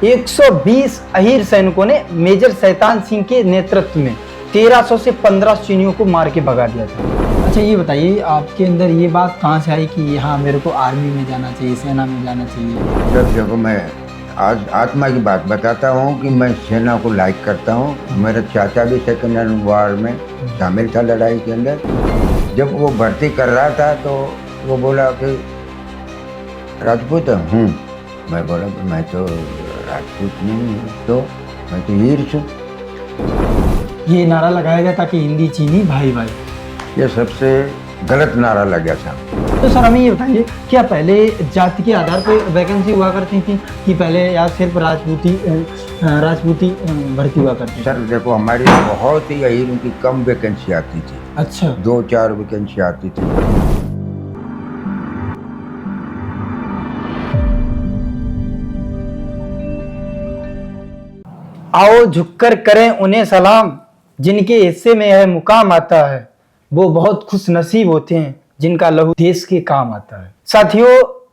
120 अहीर सैनिकों ने मेजर शैतान सिंह के नेतृत्व में 1300 से 1500 चीनियों को मार के भगा दिया था। अच्छा ये बताइए, आपके अंदर ये बात कहाँ से आई कि हाँ मेरे को आर्मी में जाना चाहिए, सेना में जाना चाहिए? जब देखो, मैं आज आत्मा की बात बताता हूँ कि मैं सेना को लाइक करता हूँ। मेरा चाचा भी सेकेंड वर्ल्ड वार में शामिल था, लड़ाई के अंदर। जब वो भर्ती कर रहा था तो वो बोला कि राजपूत हूँ। मैं बोला कि मैं तो राजपूत नहीं हूँ, तो मैं तो हीर हूँ। ये नारा लगाया गया था कि हिंदी चीनी भाई भाई। ये सबसे गलत नारा लगा था। तो सर हमें ये बताइए, क्या पहले जाति के आधार पर वैकेंसी हुआ करती थी कि पहले या सिर्फ राजपूती भर्ती हुआ करती? सर देखो, हमारी बहुत ही अहीरों की कम वैकेंसी आती थी। अच्छा, 2-4 वैकेंसी आती थी। आओ झुककर करें उन्हें सलाम, जिनके हिस्से में यह मुकाम आता है, वो बहुत खुश नसीब होते हैं जिनका लहू देश के काम आता है। साथियों,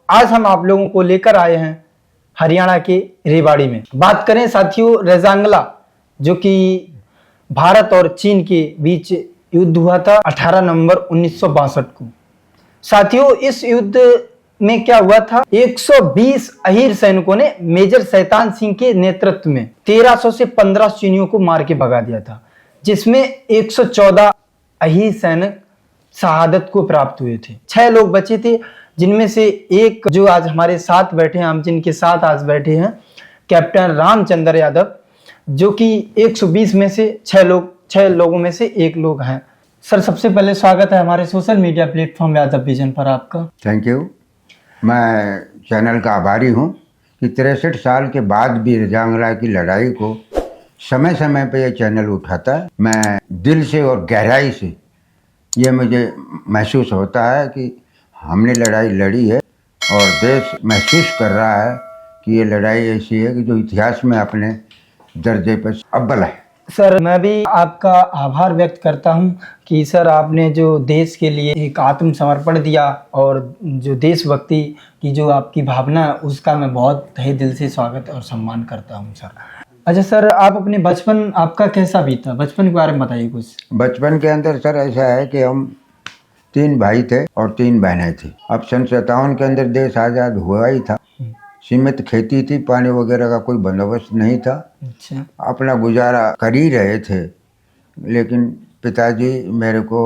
आज हम आप लोगों को लेकर आए हैं हरियाणा के रेवाड़ी में। बात करें साथियों रेजांगला, जो कि भारत और चीन के बीच युद्ध हुआ था 18 नवंबर 1962 को। साथियों, इस युद्ध में क्या हुआ था, 120 अहीर सैनिकों ने मेजर शैतान सिंह के नेतृत्व में 1300 से 1500 चीनियों को मार के भगा दिया था, जिसमें 114 अहीर सैनिक शहादत को प्राप्त हुए थे। 6 लोग बचे थे, जिनमें से एक जो आज हमारे साथ बैठे हैं, हम जिनके साथ आज बैठे हैं, कैप्टन रामचंद्र यादव, जो कि 120 में से 6 लोगों में से एक लोग हैं। सर सबसे पहले स्वागत है हमारे social media platform Yadav vision पर आपका। Thank you. मैं चैनल का आभारी हूँ कि 63 साल के बाद भी रेजांगला की लड़ाई को समय समय पर यह चैनल उठाता है। मैं दिल से और गहराई से ये मुझे महसूस होता है कि हमने लड़ाई लड़ी है और देश महसूस कर रहा है कि ये लड़ाई ऐसी है कि जो इतिहास में अपने दर्जे पर अव्वल है। सर मैं भी आपका आभार व्यक्त करता हूं कि सर आपने जो देश के लिए एक आत्मसमर्पण दिया और जो देशभक्ति की जो आपकी भावना है उसका मैं बहुत तहे दिल से स्वागत और सम्मान करता हूं सर। अच्छा सर, आप अपने बचपन आपका कैसा बीता, बचपन के बारे में बताइए कुछ। बचपन के अंदर सर ऐसा है कि हम 3 भाई थे और 3 बहनें थी। अब सन 57 के अंदर देश आज़ाद हुआ ही था। सीमित खेती थी, पानी वगैरह का कोई बंदोबस्त नहीं था। अच्छा, अपना गुजारा कर ही रहे थे। लेकिन पिताजी मेरे को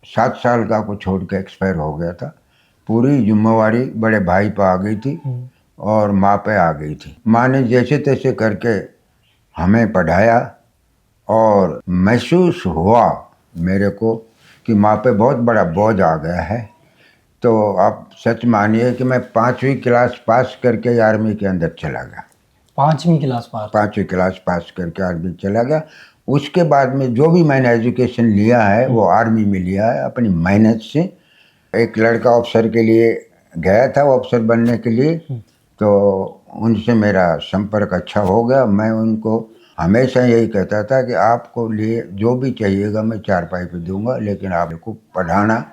7 साल का को छोड़ के एक्सपायर हो गया था। पूरी जिम्मेवारी बड़े भाई पे आ गई थी और माँ पे आ गई थी। माँ ने जैसे तैसे करके हमें पढ़ाया और महसूस हुआ मेरे को कि माँ पे बहुत बड़ा बोझ आ गया है। तो आप सच मानिए कि मैं 5वीं क्लास पास करके आर्मी के अंदर चला गया। 5वीं क्लास पास? 5वीं क्लास पास करके आर्मी चला गया। उसके बाद में जो भी मैंने एजुकेशन लिया है वो आर्मी में लिया है अपनी मेहनत से। एक लड़का अफसर के लिए गया था, वो अफसर बनने के लिए, तो उनसे मेरा संपर्क अच्छा हो गया। मैं उनको हमेशा यही कहता था कि आपको लिए जो भी चाहिएगा मैं 4 पाई पे दूंगा, लेकिन आपको पढ़ाना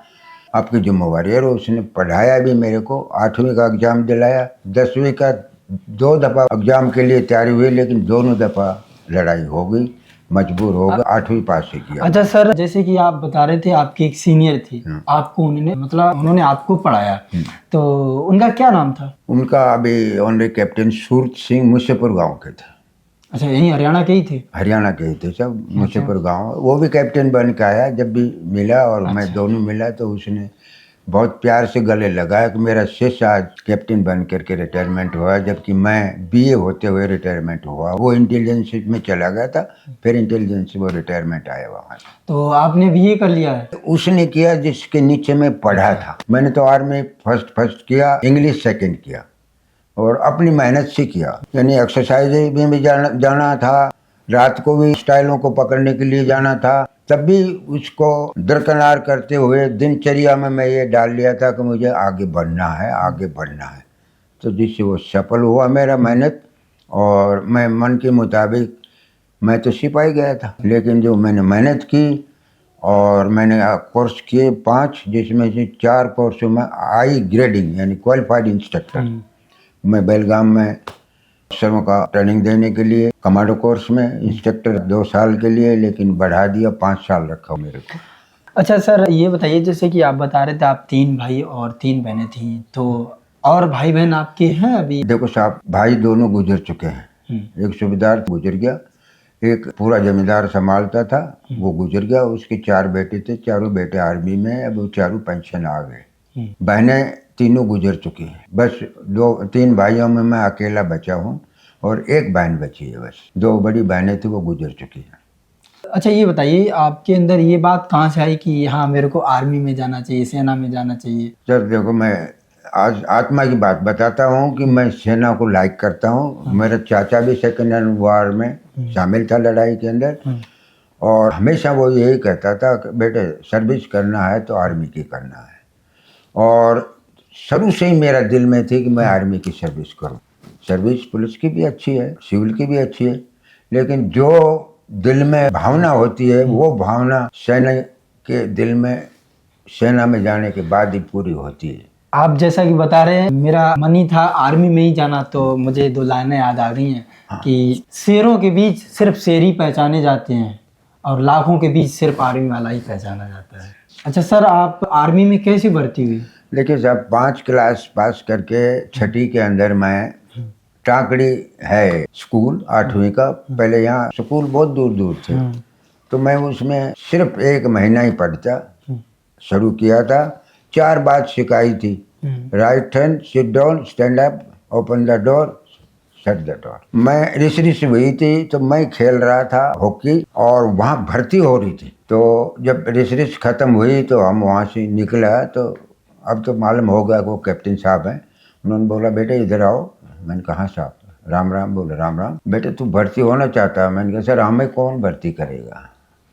आपकी जिम्मेवारी है। और उसने पढ़ाया भी मेरे को। 8वीं का एग्ज़ाम दिलाया, 10वीं का 2 दफ़ा एग्ज़ाम के लिए तैयारी हुई, लेकिन दोनों दफ़ा लड़ाई हो गई, मजबूर हो गया। 8वीं पास ही किया। अच्छा सर, जैसे कि आप बता रहे थे आपके एक सीनियर थे, आपको उन्होंने आपको पढ़ाया, तो उनका क्या नाम था? उनका अभी ऑनरी कैप्टन सूरत सिंह मुसेपुर गांव के थे। अच्छा, यही हरियाणा के ही थे? हरियाणा के ही थे सब, मुसेपुर गांव। वो भी कैप्टन बन के आया। जब भी मिला और मैं दोनों मिला तो उसने बहुत प्यार से गले लगाया कि मेरा शिष्य आज कैप्टन बन करके रिटायरमेंट हुआ, जबकि मैं बीए होते हुए रिटायरमेंट हुआ। वो इंटेलिजेंस में चला गया था, फिर इंटेलिजेंस से वो रिटायरमेंट आया वहाँ। तो आपने बीए कर लिया है? उसने किया जिसके नीचे मैं पढ़ा था। मैंने तो आर्मी फर्स्ट किया, इंग्लिश सेकंड किया और अपनी मेहनत से किया। यानी एक्सरसाइज में भी जाना था, रात को भी स्टाइलों को पकड़ने के लिए जाना था। तब भी उसको दरकिनार करते हुए दिनचर्या में मैं ये डाल लिया था कि मुझे आगे बढ़ना है, आगे बढ़ना है। तो जिससे वो सफल हुआ मेरा मेहनत। और मैं मन के मुताबिक मैं तो सिपाही गया था, लेकिन जो मैंने मेहनत की और मैंने कोर्स किए 5, जिसमें से 4 कोर्सों में आई ग्रेडिंग यानी क्वालिफाइड इंस्ट्रक्टर। मैं बेलगाम में अफसरों का ट्रेनिंग देने के लिए कमांडो कोर्स में इंस्ट्रक्टर 2 साल के लिए, लेकिन बढ़ा दिया 5 साल रखा मेरे को। अच्छा सर, ये बताइए जैसे कि आप बता रहे थे आप 3 भाई और 3 बहनें थी, तो और भाई बहन आपके हैं अभी? देखो साहब, भाई दोनों गुजर चुके हैं। एक सूबेदार गुजर गया, एक पूरा जमींदार संभालता था वो गुजर गया। उसके 4 बेटे थे, चारों बेटे आर्मी में, अब वो चारों पेंशन आ गए। बहनें तीनों गुजर चुकी हैं, बस 2-3 भाइयों में मैं अकेला बचा हूँ और एक बहन बची है बस। 2 बड़ी बहनें थी वो गुजर चुकी हैं। अच्छा ये बताइए आपके अंदर ये बात कहाँ से आई कि हाँ मेरे को आर्मी में जाना चाहिए, सेना में जाना चाहिए? सर देखो, मैं आज आत्मा की बात बताता हूँ कि मैं सेना को लाइक करता हूँ। मेरा चाचा भी सेकेंड हैंड वार में शामिल था, लड़ाई के अंदर, और हमेशा वो यही कहता था कि बेटे सर्विस करना है तो आर्मी की करना है। और शुरू से ही मेरा दिल में थी कि मैं आर्मी की सर्विस करूँ। सर्विस पुलिस की भी अच्छी है, सिविल की भी अच्छी है, लेकिन जो दिल में भावना होती है वो भावना सेना के दिल में, सेना में जाने के बाद ही पूरी होती है। आप जैसा कि बता रहे हैं मेरा मन ही था आर्मी में ही जाना, तो मुझे 2 लाइनें याद आ रही हैं कि शेरों के बीच सिर्फ शेर ही पहचाने जाते हैं और लाखों के बीच सिर्फ आर्मी वाला ही पहचाना जाता है। अच्छा सर, आप आर्मी में कैसे भर्ती हुई? देखिए साहब, 5 क्लास पास करके 6ठी के अंदर मैं, टाकड़ी है स्कूल 8वीं का, पहले यहाँ स्कूल बहुत दूर दूर थे, तो मैं उसमें सिर्फ 1 महीना ही पढ़ता शुरू किया था। 4 बात सिखाई थी, right hand, sit down, stand up, open the door, shut the door. मैं रिस हुई थी तो मैं खेल रहा था हॉकी और वहाँ भर्ती हो रही थी, तो जब रिस खत्म हुई तो हम वहाँ से निकला, तो अब तो मालूम हो गया वो कैप्टन साहब हैं। उन्होंने बोला बेटे इधर आओ। मैंने कहा हाँ साहब। राम राम। बोले राम राम। बेटे तू भर्ती होना चाहता है? मैंने कहा सर हमें कौन भर्ती करेगा,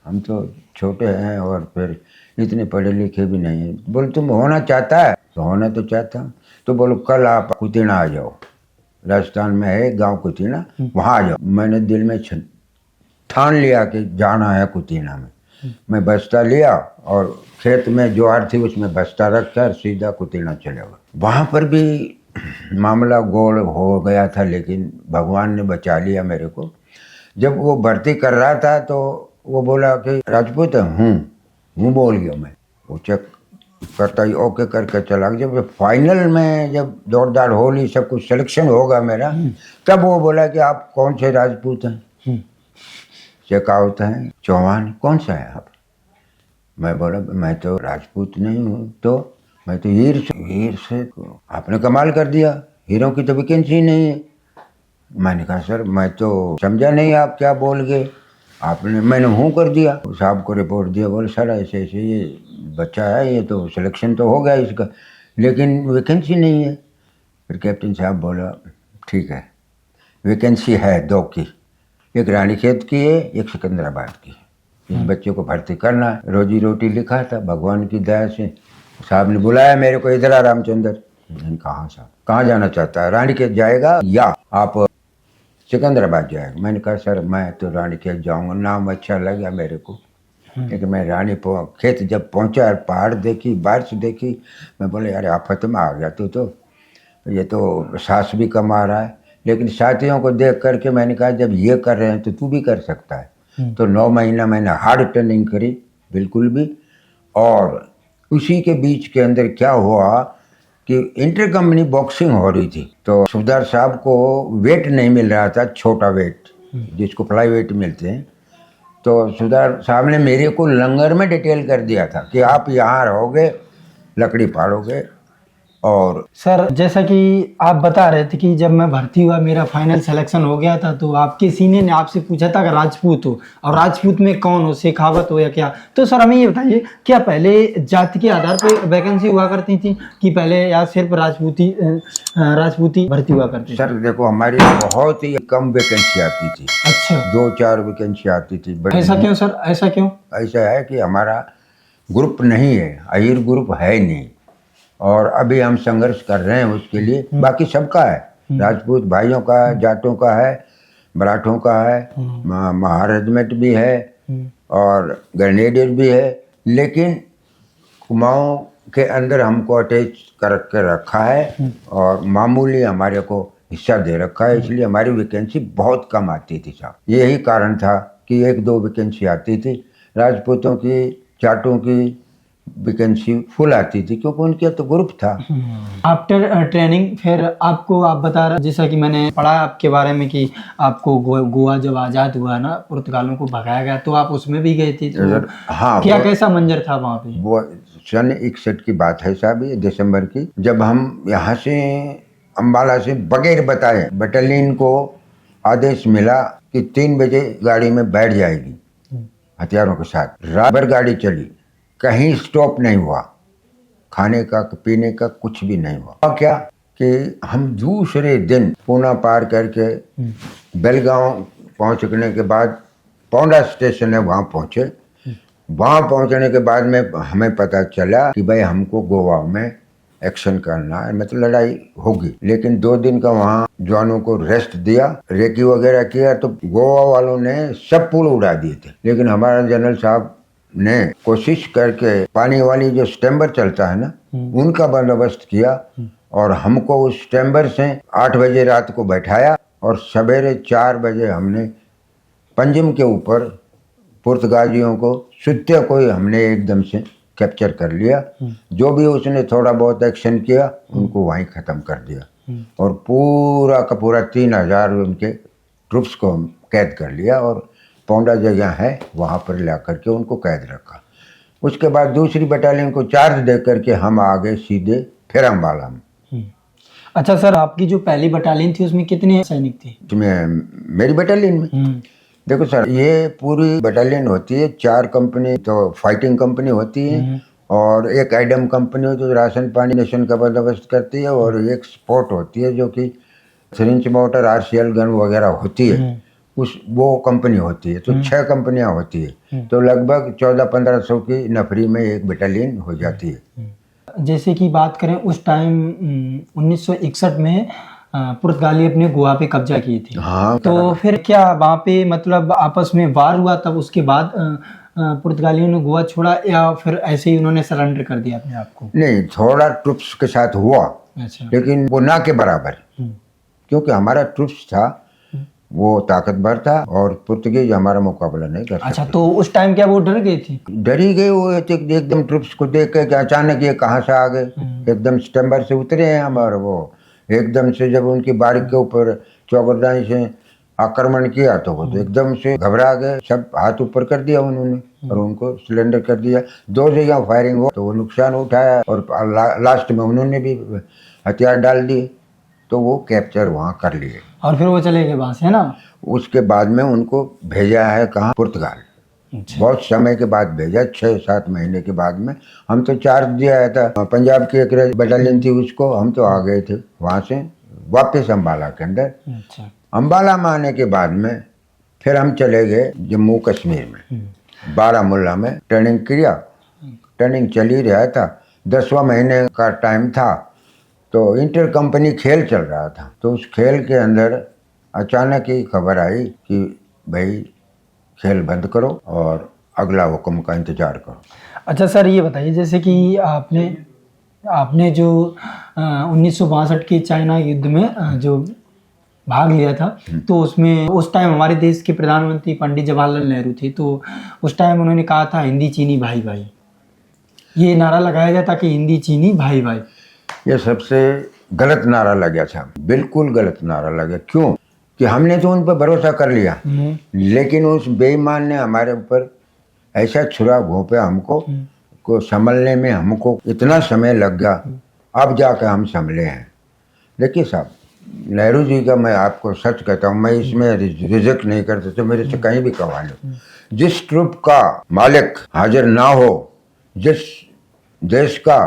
हम तो छोटे हैं और फिर इतने पढ़े लिखे भी नहीं हैं। बोले तुम होना चाहता है? तो होना तो चाहता हूँ। तो बोलो कल आप कुतीना आ जाओ, राजस्थान में है गांव कुतीना, वहाँ आ जाओ। मैंने दिल में ठान लिया कि जाना है कुतीना में। मैं बस्ता लिया और खेत में ज्वार थी उसमें बस्ता रखकर सीधा कुतीना चले गए। वहाँ पर भी मामला गोल हो गया था, लेकिन भगवान ने बचा लिया मेरे को। जब वो भर्ती कर रहा था तो वो बोला कि राजपूत हूँ बोल गया मैं। वो चेक करता ही ओके करके चला गया। जब फाइनल में जब दौड़ हो ली, सब कुछ सिलेक्शन होगा मेरा, तब वो बोला कि आप कौन से राजपूत हैं? शेखावत हैं, चौहान, कौन सा है आप? मैं बोला मैं तो राजपूत नहीं हूँ, तो मैं तो हीर से। आपने कमाल कर दिया, हीरों की तो वैकेंसी नहीं है। मैंने कहा सर मैं तो समझा नहीं आप क्या बोल गए। मैंने हूँ कर दिया। साहब को रिपोर्ट दिया, बोले सर ऐसे ऐसे ये बच्चा है, ये तो सिलेक्शन तो हो गया इसका, लेकिन वैकेंसी नहीं है। फिर कैप्टन साहब बोला ठीक है, वैकेंसी है 2 की, एक रानीखेत की है, एक सिकंदराबाद की। इस बच्चे को भर्ती करना है, रोजी रोटी लिखा था भगवान की दया से। साहब ने बुलाया मेरे को, इधर आ रामचंद्र। मैंने कहा साहब कहाँ जाना चाहता है, रानीखेत जाएगा या आप सिकंदराबाद जाएगा? मैंने कहा सर मैं तो रानीखेत जाऊंगा, नाम अच्छा लगा मेरे को। लेकिन मैं खेत जब पहुंचा, पहाड़ देखी, बारिश देखी, मैं बोले यार आफत में आ गया तू तो, ये तो सास भी कमा रहा है। लेकिन साथियों को देख करके मैंने कहा जब ये कर रहे हैं तो तू भी कर सकता है। तो 9 महीना मैंने हार्ड ट्रेनिंग करी बिल्कुल भी। और उसी के बीच के अंदर क्या हुआ कि इंटर कंपनी बॉक्सिंग हो रही थी, तो सुबेदार साहब को वेट नहीं मिल रहा था, छोटा वेट जिसको फ्लाई वेट मिलते हैं। तो सुबेदार साहब ने मेरे को लंगर में डिटेल कर दिया था कि आप यहाँ रहोगे, लकड़ी फाड़ोगे। और सर जैसा कि आप बता रहे थे कि जब मैं भर्ती हुआ मेरा फाइनल सिलेक्शन हो गया था, तो आपके सीनियर ने आपसे पूछा था कि राजपूत हो, और राजपूत में कौन हो, शेखावत हो या क्या? तो सर हमें ये बताइए क्या पहले जाति के आधार पर वैकेंसी हुआ करती थी कि पहले या सिर्फ राजपूती भर्ती हुआ करती थी? सर देखो हमारी बहुत ही कम वैकेंसी आती थी। अच्छा, 2-4 वैकेंसी आती थी। ऐसा क्यों सर, ऐसा क्यों? ऐसा है कि हमारा ग्रुप नहीं है, अहीर ग्रुप है नहीं, और अभी हम संघर्ष कर रहे हैं उसके लिए। बाकी सबका है, राजपूत भाइयों का, जाटों का है, मराठों का है, महारेजिमेंट भी है और ग्रेनेडियर भी है। लेकिन कुमाऊं के अंदर हमको अटैच कर रखा है और मामूली हमारे को हिस्सा दे रखा है, इसलिए हमारी वैकेंसी बहुत कम आती थी साहब। यही कारण था कि 1-2 वैकेंसी आती थी। राजपूतों की, जाटों की वैकेंसी फुल आती थी, क्योंकि उनके तो ग्रुप था। आफ्टर ट्रेनिंग फिर आपको, आप बता रहे, जैसा कि मैंने पढ़ा आपके बारे में कि आपको गोवा जब आज़ाद हुआ ना, पुर्तगालों को भगाया गया, तो आप उसमें भी गए थे। तो हाँ, क्या कैसा मंजर था वहाँ पे? वो सन 61 की बात है साहब, ये दिसंबर की, जब हम यहाँ से अम्बाला से बगैर बताए बटालियन को आदेश मिला कि 3 बजे गाड़ी में बैठ जाएगी हथियारों के साथ। रात भर गाड़ी चली, कहीं स्टॉप नहीं हुआ, खाने का पीने का कुछ भी नहीं हुआ। और क्या कि हम दूसरे दिन पूना पार करके बेलगांव पहुंचने के बाद पौंडा स्टेशन है, वहाँ पहुंचे। वहाँ पहुंचने के बाद में हमें पता चला कि भाई हमको गोवा में एक्शन करना है, मतलब लड़ाई होगी। लेकिन 2 दिन का वहाँ जवानों को रेस्ट दिया, रेकी वगैरह किया, तो गोवा वालों ने सब पुल उड़ा दिए थे। लेकिन हमारा जनरल साहब ने कोशिश करके पानी वाली जो स्टैम्बर चलता है ना, उनका बंदोबस्त किया और हमको उस स्टैम्बर से 8 बजे रात को बैठाया और सवेरे 4 बजे हमने पंजिम के ऊपर पुर्तगालियों को सुत्ते को ही हमने एकदम से कैप्चर कर लिया। जो भी उसने थोड़ा बहुत एक्शन किया उनको वहीं ख़त्म कर दिया और पूरा का पूरा 3000 उनके ट्रुप्स को हम कैद कर लिया और पौंडा जगह है वहाँ पर ला करके उनको कैद रखा। उसके बाद दूसरी बटालियन को चार्ज दे करके हम आ गए सीधे फिर अम्बाला में। अच्छा सर, आपकी जो पहली बटालियन थी उसमें कितने सैनिक थे? इसमें मेरी बटालियन में देखो सर, ये पूरी बटालियन होती है, 4 कंपनी तो फाइटिंग कंपनी होती है और एक आइडम कंपनी होती है जो राशन पानी नेशन का बंदोबस्त करती है और एक स्पोर्ट होती है जो कि सिरिंज मोटर, आरसीएल गन वगैरह होती है, वो कंपनी होती है। तो 6 कंपनियां होती है, तो लगभग 1400-1500 की नफरी में एक बटालियन हो जाती है। जैसे कि बात करें उस टाइम 1961 में पुर्तगाली अपने गोवा पे कब्जा किए थे। हाँ, तो फिर क्या वहाँ पे मतलब आपस में वार हुआ, तब उसके बाद पुर्तगालियों ने गोवा छोड़ा या फिर ऐसे ही उन्होंने सरेंडर कर दिया अपने आप को? नहीं, थोड़ा ट्रुप्स के साथ हुआ। अच्छा। लेकिन वो ना के बराबर, क्योंकि हमारा ट्रुप्स था वो ताकतवर था और पुर्तगीज हमारा मुकाबला नहीं कर सकते। अच्छा, तो उस टाइम क्या वो डर गए थे? डरी गए वो एकदम ट्रुप्स को देख के कि अचानक ये कहाँ से आ गए। एकदम स्टैम्बर से उतरे हैं हम और वो एकदम से जब उनकी बारिक के ऊपर चौबरदाई से आक्रमण किया तो वो तो एकदम से घबरा गए, सब हाथ ऊपर कर दिया उन्होंने और उनको सिलेंडर कर दिया। 2 जगह फायरिंग हो तो वो नुकसान उठाया और लास्ट में उन्होंने भी हथियार डाल दिए, तो वो कैप्चर वहाँ कर लिए और फिर वो चले गए वहाँ से, है ना? उसके बाद में उनको भेजा है कहाँ, पुर्तगाल। बहुत समय के बाद भेजा, 6-7 महीने के बाद में। हम तो चार्ज दिया था, पंजाब की एक बटालियन थी उसको, हम तो आ गए थे वहाँ से वापस अम्बाला के अंदर। अच्छा। अम्बाला में आने के बाद में फिर हम चले गए जम्मू कश्मीर में, बारामूला में ट्रेनिंग किया। ट्रेनिंग चल ही रहा था, 10वां महीने का टाइम था, तो इंटर कंपनी खेल चल रहा था। तो उस खेल के अंदर अचानक ही खबर आई कि भाई खेल बंद करो और अगला हुक्म का इंतजार करो। अच्छा सर, ये बताइए जैसे कि आपने जो 1962 के चाइना युद्ध में जो भाग लिया था, तो उसमें उस टाइम हमारे देश के प्रधानमंत्री पंडित जवाहरलाल नेहरू थे। तो उस टाइम उन्होंने कहा था हिंदी चीनी भाई भाई, ये नारा लगाया गया था कि हिंदी चीनी भाई भाई। ये सबसे गलत नारा लगा था, बिल्कुल गलत नारा लगा। क्यों कि हमने तो उन पर भरोसा कर लिया, लेकिन उस बेईमान ने हमारे ऊपर ऐसा छुरा घोंपा, हमको को संभलने में हमको इतना समय लग गया, अब जाकर हम संभले हैं। देखिए साहब, नेहरू जी का मैं आपको सच कहता हूँ, मैं इसमें रिजेक्ट नहीं करता, तो मेरे से कहीं भी कहा लो, जिस ट्रुप का मालिक हाजिर ना हो, जिस देश का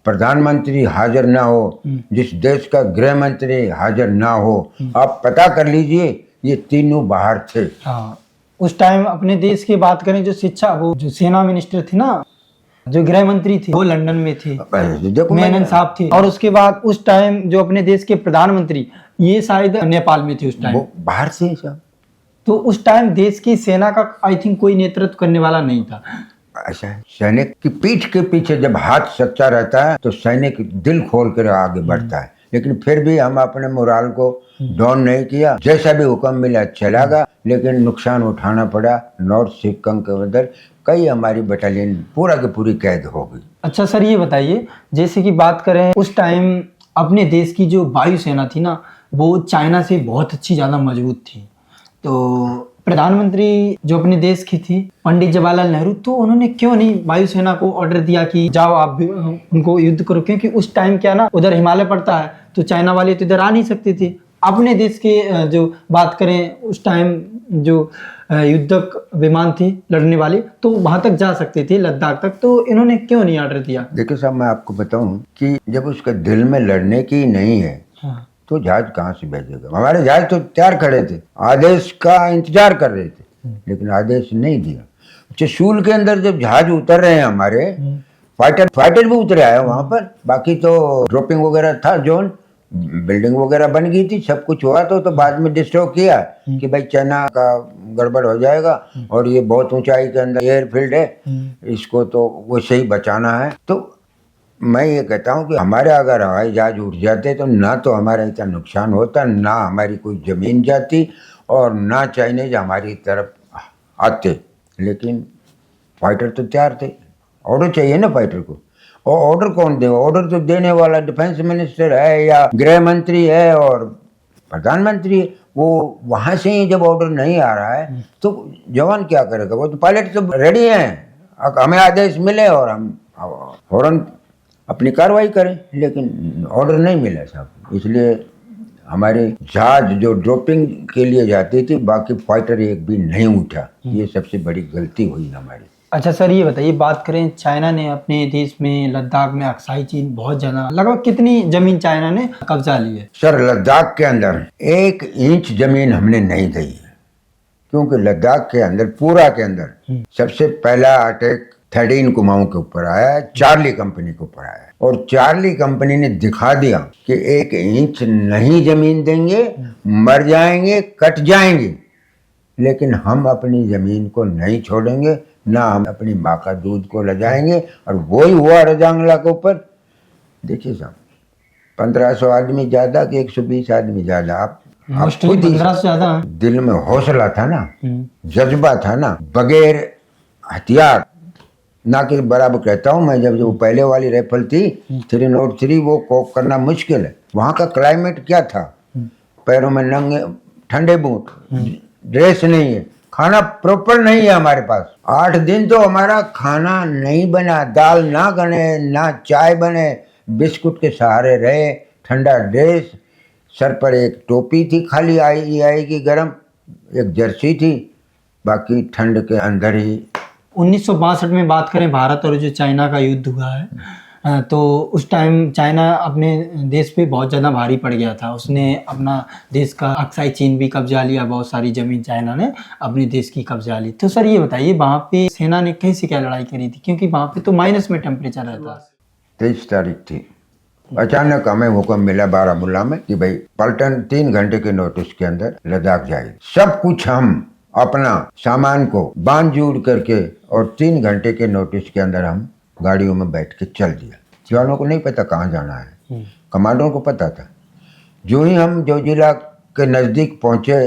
प्रधानमंत्री हाजिर ना हो, जिस देश का गृह मंत्री हाजिर ना हो, आप पता कर लीजिए ये तीनों बाहर थे। हाँ, उस टाइम अपने देश की बात करें, जो शिक्षा, वो जो सेना मिनिस्टर थे ना, जो गृह मंत्री थे, वो लंदन में थे, देखो मेनन साहब थे। और उसके बाद उस टाइम जो अपने देश के प्रधानमंत्री, ये शायद नेपाल में थे उस टाइम, वो बाहर से साहब। तो उस टाइम देश की सेना का आई थिंक कोई नेतृत्व करने वाला नहीं था। ऐसा है, सैनिक की पीठ के पीछे जब हाथ सच्चा रहता है तो सैनिक दिल खोल कर आगे बढ़ता है, लेकिन फिर भी हम अपने मोराल को डाउन नहीं किया। जैसा भी हुक्म मिला चला गया, लेकिन नुकसान उठाना पड़ा। नॉर्थ सिक्किम के उधर कई हमारी बटालियन पूरा की पूरी कैद हो गई। अच्छा सर, ये बताइए, जैसे कि बात करें उस टाइम अपने देश की जो वायुसेना थी ना, वो चाइना से बहुत अच्छी ज़्यादा मजबूत थी। तो प्रधानमंत्री जो अपने देश की थी पंडित जवाहरलाल नेहरू, तो उन्होंने क्यों नहीं वायुसेना को ऑर्डर दिया कि जाओ आप भी उनको युद्ध करो? क्योंकि उस टाइम क्या ना, उधर हिमालय पड़ता है, तो चाइना वाले तो इधर आ नहीं सकते थे। अपने देश के जो बात करें उस टाइम जो युद्धक विमान थे लड़ने वाले, तो वहां तक जा सकते थे, लद्दाख तक, तो इन्होंने क्यों नहीं ऑर्डर दिया? देखिए साहब, मैं आपको बताऊं कि जब उसके दिल में लड़ने की नहीं है, हाँ। तो जहाज कहाँ से भेजेगा? हमारे जहाज तो तैयार खड़े थे, आदेश का इंतजार कर रहे थे, लेकिन आदेश नहीं दिया। चशूल के अंदर जब जहाज उतर रहे हैं हमारे, फाइटर भी उतरे आए वहां पर, बाकी तो ड्रॉपिंग वगैरह था, जोन बिल्डिंग वगैरह बन गई थी, सब कुछ हुआ। तो बाद में डिस्ट्रॉय किया कि भाई चाइना का गड़बड़ हो जाएगा और ये बहुत ऊंचाई के अंदर एयरफील्ड है, इसको तो वैसे ही बचाना है। तो मैं ये कहता हूँ कि हमारे अगर हवाई जहाज उठ जाते तो ना तो हमारा इतना नुकसान होता, ना हमारी कोई जमीन जाती, और ना चाइनीज हमारी तरफ आते। लेकिन फाइटर तो तैयार थे, ऑर्डर चाहिए ना फाइटर को, और ऑर्डर कौन देगा? ऑर्डर तो देने वाला डिफेंस मिनिस्टर है या गृह मंत्री है और प्रधानमंत्री है। वो वहाँ से ही जब ऑर्डर नहीं आ रहा है तो जवान क्या करेगा? वो तो पायलट तो रेडी हैं, हमें आदेश मिले और हम फौरन अपनी कार्रवाई करें, लेकिन ऑर्डर नहीं मिला साहब। इसलिए हमारे जहाज जो ड्रॉपिंग के लिए जाती थी, बाकी फाइटर एक भी नहीं उठा। ये सबसे बड़ी गलती हुई हमारी। अच्छा सर, ये बताइए, बात करें चाइना ने अपने देश में लद्दाख में अक्साई चीन बहुत ज्यादा, लगभग कितनी जमीन चाइना ने कब्जा ली है? सर, लद्दाख के अंदर 1 इंच जमीन हमने नहीं दी है, क्योंकि लद्दाख के अंदर पूरा के अंदर सबसे पहला अटैक 13 कुमाऊं के ऊपर आया है, चार्ली कंपनी के ऊपर आया है, और चार्ली कंपनी ने दिखा दिया कि 1 इंच नहीं जमीन देंगे, मर जाएंगे, कट जाएंगे, लेकिन हम अपनी जमीन को नहीं छोड़ेंगे, ना हम अपनी माँ का दूध को ले जाएंगे। और वही हुआ रजांगला के ऊपर। देखिए साहब, 1500 आदमी ज्यादा कि 120 आदमी ज्यादा, आप खुद ही 1500 से ज्यादा। दिल में हौसला था ना, जज्बा था ना, बगैर हथियार ना के बराबर कहता हूँ मैं। जब जो पहले वाली राइफल थी 303, वो कोप करना मुश्किल है। वहाँ का क्लाइमेट क्या था? पैरों में नंगे ठंडे बूट, ड्रेस नहीं है, खाना प्रॉपर नहीं है हमारे पास। 8 दिन तो हमारा खाना नहीं बना, दाल ना बने, ना चाय बने, बिस्कुट के सहारे रहे, ठंडा ड्रेस, सर पर एक टोपी थी खाली आएगी गरम, एक जर्सी थी, बाकी ठंड के अंदर ही। 1962 में बात करें, भारत और जो चाइना का युद्ध हुआ है, तो उस टाइम चाइना अपने देश पे बहुत ज़्यादा भारी पड़ गया था। उसने अपना देश का अक्साई चीन भी कब्जा लिया, बहुत सारी ज़मीन चाइना ने अपने देश की कब्जा ली। तो सर ये बताइए, वहाँ पे सेना ने कैसे क्या लड़ाई करी थी? क्योंकि वहाँ पे तो माइनस में टेम्परेचर रहता। 23 तारीख थी, अचानक हमें हुक्म मिला बारामूला में कि भाई पलटन 3 घंटे के नोटिस के अंदर लद्दाख जाएगी। सब कुछ हम अपना सामान को बांध जोड़ करके और 3 घंटे के नोटिस के अंदर हम गाड़ियों में बैठ के चल दिया। जवानों को नहीं पता कहाँ जाना है, कमांडरों को पता था। जो ही हम जोजिला के नज़दीक पहुँचे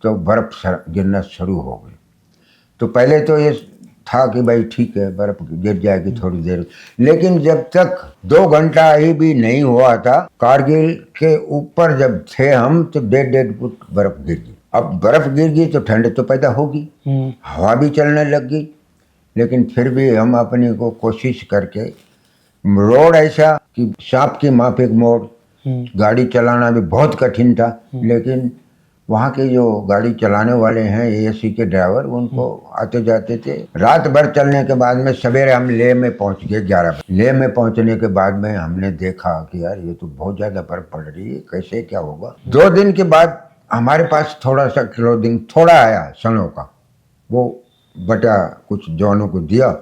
तो बर्फ़ गिरना शुरू हो गई। तो पहले तो ये था कि भाई ठीक है, बर्फ़ गिर जाएगी थोड़ी देर, लेकिन जब तक 2 घंटा ही भी नहीं हुआ था, कारगिल के ऊपर जब थे हम, तो 1.5 फुट बर्फ़ गिर गई। अब बर्फ़ गिर गई तो ठंड तो पैदा होगी, हवा भी चलने लग गई, लेकिन फिर भी हम अपने को कोशिश करके, रोड ऐसा कि सांप की माफिक मोड़, गाड़ी चलाना भी बहुत कठिन था। लेकिन वहाँ के जो गाड़ी चलाने वाले हैं एएससी के ड्राइवर, उनको आते जाते थे। रात भर चलने के बाद में सवेरे हम लेह में पहुँच गए 11 बजे। लेह में पहुँचने के बाद में हमने देखा कि यार ये तो बहुत ज़्यादा बर्फ पड़ रही है, कैसे क्या होगा। 2 दिन के बाद हमारे पास थोड़ा सा क्लोथिंग थोड़ा आया सनों का, वो बटा कुछ जवानों को दिया।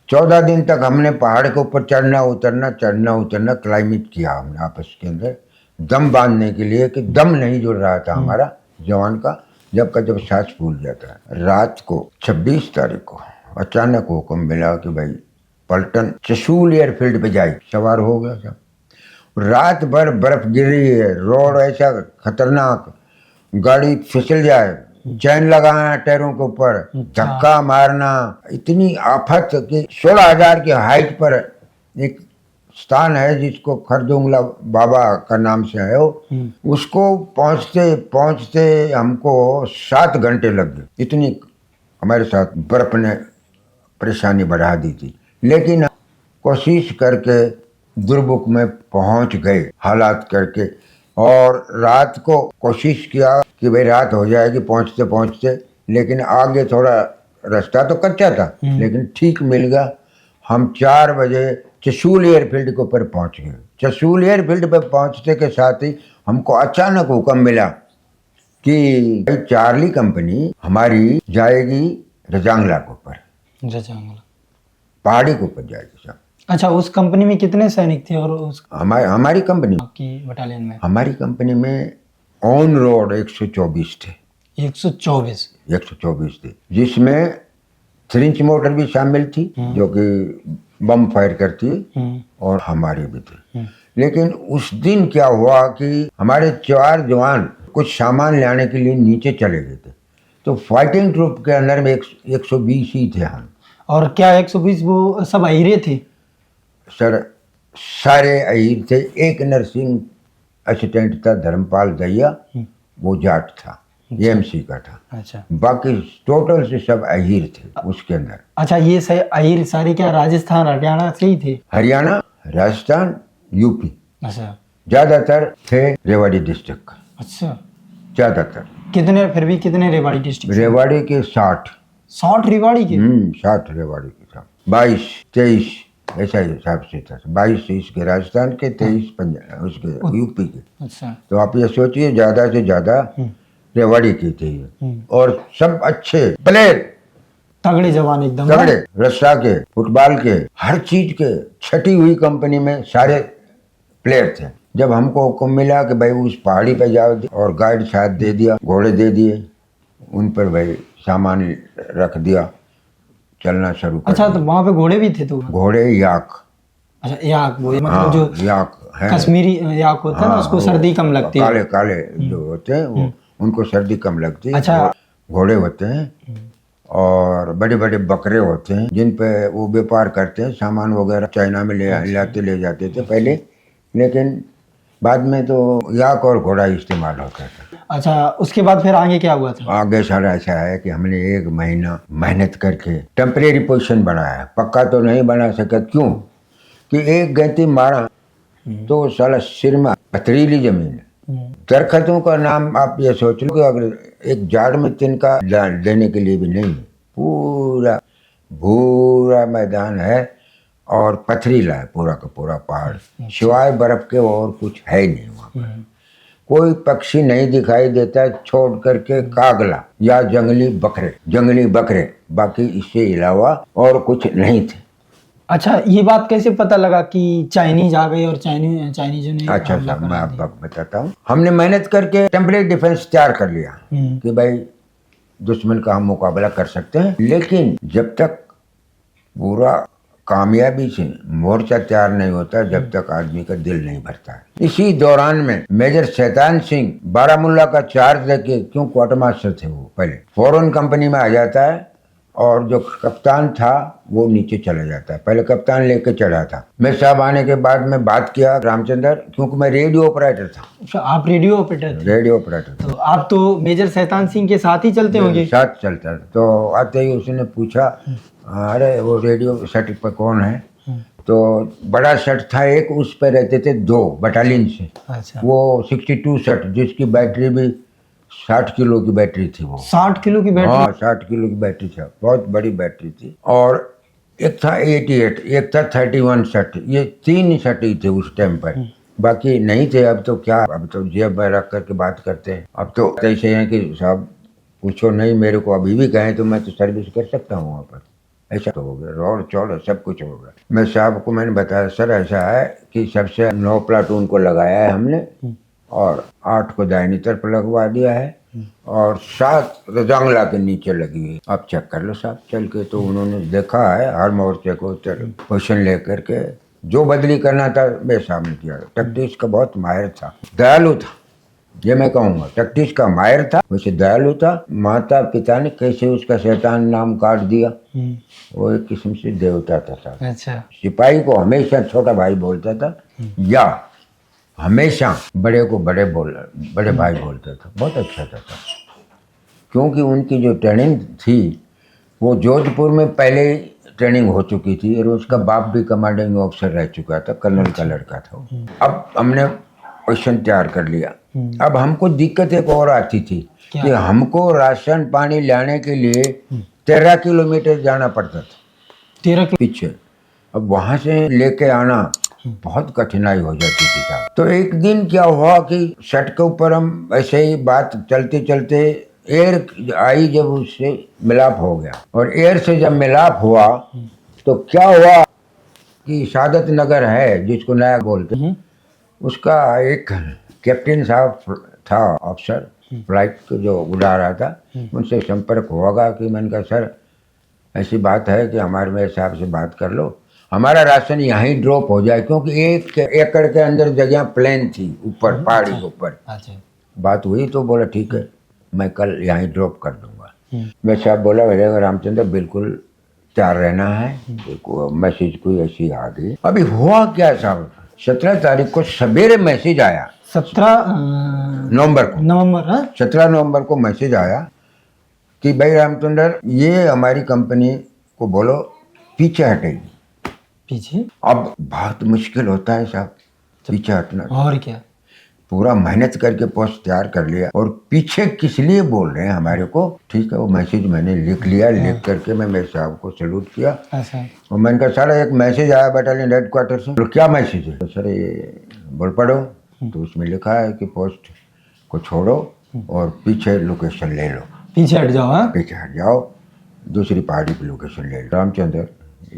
14 दिन तक हमने पहाड़ के ऊपर चढ़ना उतरना क्लाइमेट किया हमने आपस के अंदर, दम बांधने के लिए कि दम नहीं जुड़ रहा था हमारा जवान का, जब सांस फूल जाता है। रात को 26 तारीख को अचानक हुक्म मिला कि भाई पलटन चशूल एयरफील्ड पे जाए। सवार हो गया सब। रात भर बर्फ गिर रही है, रोड ऐसा खतरनाक, गाड़ी फिसल जाए, चैन लगाना टायरों के ऊपर, धक्का मारना, इतनी आफत कि 16,000 की हाइट पर एक स्थान है जिसको खरदुंगला बाबा का नाम से है वो, उसको पहुंचते पहुंचते हमको 7 घंटे लग गए। इतनी हमारे साथ बर्फ ने परेशानी बढ़ा दी थी, लेकिन कोशिश करके दुर्मुख में पहुंच गए हालात करके। और रात को कोशिश किया कि भाई रात हो जाएगी पहुंचते पहुंचते, लेकिन आगे थोड़ा रास्ता तो कच्चा था लेकिन ठीक मिल गया। हम 4 बजे चसूल एयरफील्ड के ऊपर पहुंच गए। चसूल एयरफील्ड पर पहुंचते के साथ ही हमको अचानक हुक्म मिला कि भाई चार्ली कंपनी हमारी जाएगी रजांगला के ऊपर, पहाड़ी के ऊपर जाएगी साहब। अच्छा, उस कंपनी में कितने सैनिक थे? और उस हमारी कंपनी की बटालियन में? हमारी कंपनी में ऑन रोड 124 थे। 124 थे, जिसमें 3 इंच मोटर भी शामिल थी जो कि बम फायर करती है, और हमारे भी थे। लेकिन उस दिन क्या हुआ कि हमारे 4 जवान कुछ सामान लाने के लिए नीचे चले गए थे, तो फाइटिंग ट्रूप के अंदर में 120 ही थे हम। और क्या 120 वो सब अहिरे थे? सर सारे अहीर थे। एक नर्सिंग असिस्टेंट था धर्मपाल दैया, वो जाट था, एएमसी का था। अच्छा, बाकी टोटल से सब अहीर थे उसके अंदर। अच्छा, ये सही अहिर सारे क्या राजस्थान हरियाणा से ही थे? हरियाणा, राजस्थान, यूपी, अच्छा ज्यादातर थे रेवाड़ी डिस्ट्रिक्ट का, अच्छा। ज्यादातर। कितने, फिर भी कितने रेवाड़ी डिस्ट्रिक्ट? रेवाड़ी के 60। 60 रेवाड़ी के? 60 रेवाड़ी के था। 22, 23 ऐसा हिसाब से था। 22, 23 के राजस्थान के, 23 पंजाब उसके यूपी के। अच्छा, तो आप ये सोचिए ज्यादा से ज्यादा रेवाड़ी की थी ये। और सब अच्छे प्लेयर, तगड़े जवान एकदम। तगड़े, रस्सा के, फुटबॉल के, हर चीज के, छटी हुई कंपनी में सारे प्लेयर थे। जब हमको हुक्म मिला कि भाई उस पहाड़ी पे जाओ, और गाइड साथ दे दिया, घोड़े दे दिए, उन पर भाई सामान रख दिया, चलना शुरू कर अच्छा, दिया। तो वहाँ पे घोड़े भी थे? तो घोड़े याक, अच्छा, याक, वो मतलब हाँ, जो याक है, कश्मीरी याक होता है ना, उसको सर्दी कम लगती है। काले काले जो होते हैं वो, उनको सर्दी कम लगती है। अच्छा। घोड़े होते हैं और बड़े बड़े बकरे होते हैं जिन पे वो व्यापार करते हैं, सामान वगैरह चाइना में ले जाते थे पहले, लेकिन बाद में तो याक और घोड़ा इस्तेमाल होता था। अच्छा, उसके बाद फिर आगे क्या हुआ था? आगे सारा ऐसा है कि हमने 1 महीना मेहनत करके टेम्परेरी पोजीशन बनाया। पक्का तो नहीं बना सका, क्यों कि एक गैती मारा तो साला सिर में पथरीली जमीन है। दरख्तों का नाम आप ये सोच लो कि अगर एक झाड़ में तिनका देने के लिए भी नहीं, पूरा भूरा मैदान है और पथरीला है पूरा का पूरा पहाड़, सिवाय बर्फ के और कुछ है नहीं वहाँ पर। कोई पक्षी नहीं दिखाई देता छोड़ करके कागला या जंगली बकरे, बाकी इससे अलावा और कुछ नहीं थे। अच्छा, ये बात कैसे पता लगा कि चाइनीज आ गए और चाइनीजों ने अच्छा हमला साहब, मैं करा आपको बताता हूँ। हमने मेहनत करके टेम्परेरी डिफेंस तैयार कर लिया कि भाई दुश्मन का हम मुकाबला कर सकते हैं, लेकिन जब तक पूरा कामयाबी से मोर्चा तैयार नहीं होता, जब तक आदमी का दिल नहीं भरता है। इसी दौरान में मेजर शैतान सिंह बारामुल्ला का चार्ज लेके, क्यों क्वार्टर मास्टर थे वो पहले, फौरन कंपनी में आ जाता है, और जो कप्तान था वो नीचे चला जाता है। पहले कप्तान लेके चढ़ा था। मैं साहब आने के बाद में बात किया रामचंद्र, क्योंकि मैं रेडियो ऑपरेटर था। अच्छा, आप रेडियो ऑपरेटर थे? रेडियो ऑपरेटर था। तो आप तो मेजर शैतान सिंह के साथ ही चलते होंगे? साथ चलता था। तो आते ही उसने पूछा, अरे वो रेडियो सेट पर कौन है? तो बड़ा सेट था एक, उस पर रहते थे 2 बटालियन से। अच्छा, वो 62 सेट, जिसकी बैटरी भी 60 किलो की बैटरी थी। वो 60 किलो की बैटरी? हाँ, 60 किलो की बैटरी था, बहुत बड़ी बैटरी थी। और एक था 88, एक था 31 सेट, ये 3 सेट ही थे उस टाइम पर, बाकी नहीं थे। अब तो क्या, अब तो जेब में रख करके बात करते हैं। अब तो ऐसे हैं कि साहब पूछो नहीं, मेरे को अभी भी कहें तो मैं तो सर्विस कर सकता हूँ वहाँ पर। ऐसा तो हो गया, रोड चौड़ सब कुछ हो गया। मैं साहब को मैंने बताया, सर ऐसा है कि सबसे 9 प्लाटून को लगाया है हमने, और 8 को दाहिनी तरफ लगवा दिया है, और 7 रजांगला के नीचे लगी है। आप चेक कर लो साहब चल के। तो उन्होंने देखा है हर मोर्चे को पोजिशन ले करके, जो बदली करना था मेरे सामने किया। टैक्टिक्स का बहुत माहिर था, दयालु था, ये मैं कहूँगा। टैक्टिक्स का माहिर था, वैसे दयालु था। माता पिता ने कैसे उसका शैतान नाम काट दिया, वो एक किस्म से देवता था साहब। अच्छा। सिपाही को हमेशा छोटा भाई बोलता था, या हमेशा बड़े को बड़े भाई बोलता था। बहुत अच्छा था क्योंकि उनकी जो ट्रेनिंग थी वो जोधपुर में पहले ही ट्रेनिंग हो चुकी थी और उसका बाप भी कमांडिंग ऑफिसर रह चुका था, कर्नल का लड़का था। अब हमने क्वेश्चन तैयार कर लिया। अब हमको दिक्कत एक और आती थी कि हमको राशन पानी लाने के लिए 13 किलोमीटर जाना पड़ता था, 13 पीछे। अब वहाँ से लेके आना बहुत कठिनाई हो जाती थी साहब। तो एक दिन क्या हुआ कि शट के ऊपर हम ऐसे ही बात चलते चलते एयर आई, जब उससे मिलाप हो गया और एयर से जब मिलाप हुआ तो क्या हुआ कि सादत नगर है जिसको नया बोलते, उसका एक कैप्टन साहब था अफसर फ्लाइट को जो उड़ा रहा था, उनसे संपर्क होगा कि मैंने कहा सर ऐसी बात है कि हमारे मेरे साहब से बात कर लो, हमारा राशन यहीं ड्रॉप हो जाए, क्योंकि 1 एकड़ के अंदर जगह प्लेन थी ऊपर पहाड़ी के ऊपर। बात हुई तो बोला ठीक है मैं कल यहीं ड्रॉप कर दूंगा। मेरे साहब बोला भैया रामचंद्र बिल्कुल तैयार रहना है, मैसेज कोई ऐसी आ गई। अभी हुआ क्या साहब, 17 तारीख को सवेरे मैसेज आया, 17 नवंबर को, नवंबर 17 नवंबर को मैसेज आया कि भाई रामचंद्र ये हमारी कंपनी को बोलो पीछे हटेगी। पीछे? अब बहुत मुश्किल होता है साहब पीछे हटना। और क्या, पूरा मेहनत करके पोस्ट तैयार कर लिया और पीछे किस लिए बोल रहे हैं हमारे को। ठीक है वो मैसेज मैंने लिख लिया, लिख करके मैं मेरे साहब को सैल्यूट किया। और मैंने कहा सर एक मैसेज आया बटालियन हेडक्वार्टर से। तो क्या मैसेज है? तो सर ये बोल पढ़ो। तो उसमें लिखा है कि पोस्ट को छोड़ो और पीछे लोकेशन ले लो, पीछे हट जाओ। पीछे हट जाओ, दूसरी पहाड़ी की लोकेशन ले लो। रामचंद्र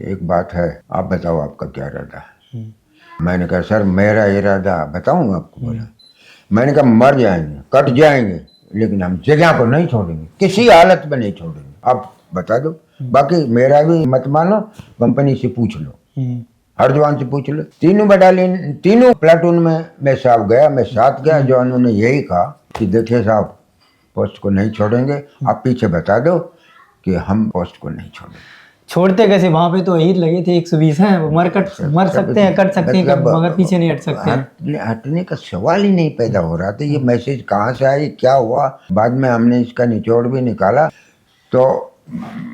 एक बात है, आप बताओ आपका क्या इरादा है? मैंने कहा सर मेरा इरादा बताऊँ आपको? बोला मैंने कहा मर जाएंगे कट जाएंगे लेकिन हम जगह को नहीं छोड़ेंगे, किसी हालत में नहीं छोड़ेंगे, आप बता दो। बाकी मेरा भी मत मानो, कंपनी से पूछ लो, हरजवान से पूछ लो। तीनों बटालियन तीनों प्लाटून में मैं साहब गया, मैं साथ गया। जवानों ने यही कहा कि देखिए साहब पोस्ट को नहीं छोड़ेंगे, आप पीछे बता दो कि हम पोस्ट को नहीं छोड़ेंगे। छोड़ते कैसे, वहां पे तो यही लगे थे 120 हैं, वो मर सकते हैं कट सकते हैं मगर पीछे नहीं हट सकते। हटने का सवाल ही नहीं पैदा हो रहा था। ये मैसेज कहाँ से आई, क्या हुआ? बाद में हमने इसका निचोड़ भी निकाला तो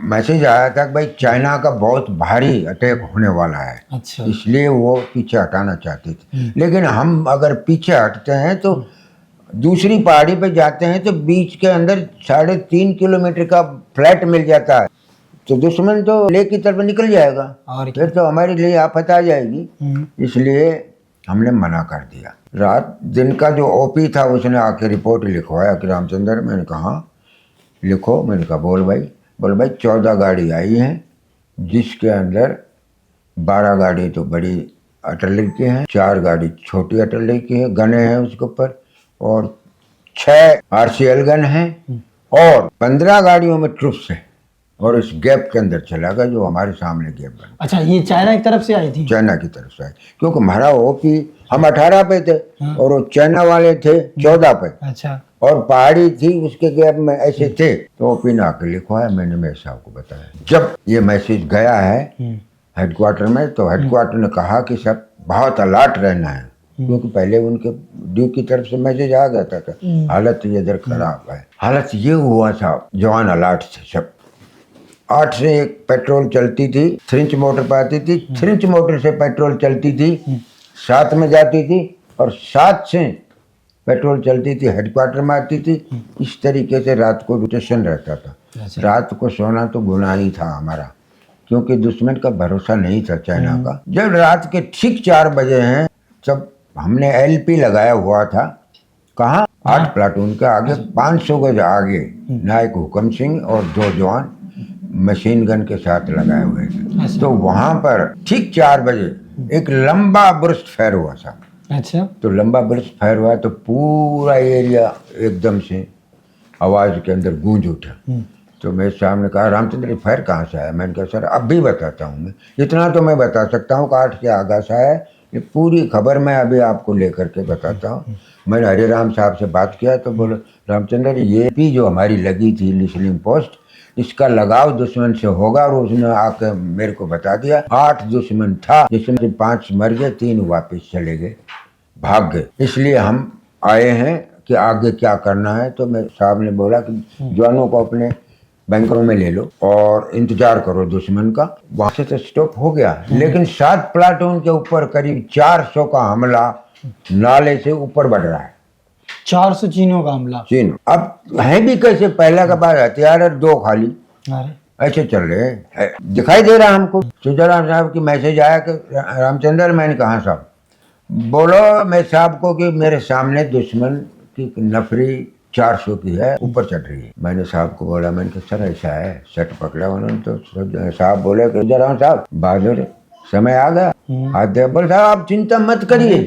मैसेज आया था कि भाई चाइना का बहुत भारी अटैक होने वाला है। अच्छा। इसलिए वो पीछे हटाना चाहते थे। लेकिन हम अगर पीछे हटते हैं तो दूसरी पहाड़ी पे जाते हैं तो बीच के अंदर 3.5 किलोमीटर का फ्लैट मिल जाता है, तो दुश्मन तो लेक की तरफ निकल जाएगा और फिर तो हमारे लिए आफत आ जाएगी। इसलिए हमने मना कर दिया। रात दिन का जो ओपी था उसने आके रिपोर्ट लिखवाया कि रामचंद्र। मैंने कहा लिखो। मैंने कहा बोल भाई। बोल भाई 14 गाड़ी आई हैं जिसके अंदर 12 गाड़ी तो बड़ी आर्टिलरी की हैं, 4 गाड़ी छोटी आर्टिलरी की है, गने हैं उसके ऊपर, और 6 RCL गन हैं और 15 गाड़ियों में ट्रुप्स हैं। और इस गैप के अंदर चला गया जो हमारे सामने गैप बना। अच्छा, ये चाइना की तरफ से आई थी? चाइना की तरफ से आई, क्योंकि हमारा ओपी हम 18 पे थे और वो चाइना वाले थे 14 पे। अच्छा। और पहाड़ी थी उसके गैप में ऐसे थे, तो ओपी ने आके लिखवाया। मैंने मेरे साहब को बताया। जब ये मैसेज गया है हेडक्वार्टर में तो हेडक्वार्टर ने कहा कि सब बहुत अलर्ट रहना है, क्योंकि पहले उनके ड्यू की तरफ से मैसेज आ गया था हालत इधर खराब है। हालत ये हुआ साहब, जवान अलर्ट थे सब। 8 से 1 पेट्रोल चलती थी, थ्रिंच मोटर पर आती थी, थ्रिंच मोटर से पेट्रोल चलती थी, 7 में जाती थी और 7 से पेट्रोल चलती थी हेडक्वार्टर में आती थी। इस तरीके से रात को रोटेशन रहता था। रात को सोना तो गुनाह ही था हमारा, क्योंकि दुश्मन का भरोसा नहीं था चाइना का। जब रात के ठीक 4 बजे हैं, जब हमने LP लगाया हुआ था, कहाँ 8 प्लाटून के आगे 500 गज आगे नायक हुकम सिंह और 2 जवान मशीन गन के साथ लगाए हुए थे। तो वहां पर ठीक 4 बजे एक लंबा बुर्स्ट फायर हुआ था। अच्छा। तो लंबा बुर्स्ट फायर हुआ तो पूरा एरिया एकदम से आवाज के अंदर गूंज उठा। तो मेरे साहब ने कहा रामचंद्र ये फायर कहाँ से आया? मैंने कहा सर अब भी बताता हूँ, मैं इतना तो मैं बता सकता हूँ कि 8 के आगा से आया, ये पूरी खबर मैं अभी आपको लेकर के बताता हूँ। मैंने हरे राम साहब से बात किया तो बोले रामचंद्र ये भी जो हमारी लगी थी लिसनिंग पोस्ट, इसका लगाव दुश्मन से होगा, और उसने आकर मेरे को बता दिया 8 दुश्मन था, जिसमें से 5 मर गए, 3 वापस चले गए, भाग गए, इसलिए हम आए हैं कि आगे क्या करना है। तो मेरे साहब ने बोला कि जवानों को अपने बैंकरों में ले लो और इंतजार करो दुश्मन का। वहां से तो स्टॉप हो गया, लेकिन 7 प्लाटून के ऊपर करीब 400 का हमला नाले से ऊपर बढ़ रहा है। 400 चीनों का हमला। चीन अब है भी कैसे, पहला के बाद हथियार है 2 खाली, अरे ऐसे चल रहे हैं। दिखाई दे रहा हमको। सुजाराम साहब की मैसेज आया कि रामचंद्र, मैंने कहा साहब, बोलो मेरे साहब को कि मेरे सामने दुश्मन की नफरी 400 की है, ऊपर चढ़ रही है। मैंने साहब को बोला, मैंने कहा सर ऐसा है, शर्ट पकड़ा उन्होंने तो साहब बोले कि सुजाराम साहब बहादुर समय आ गया, हाथ दे। बोले साहब आप चिंता मत करिए,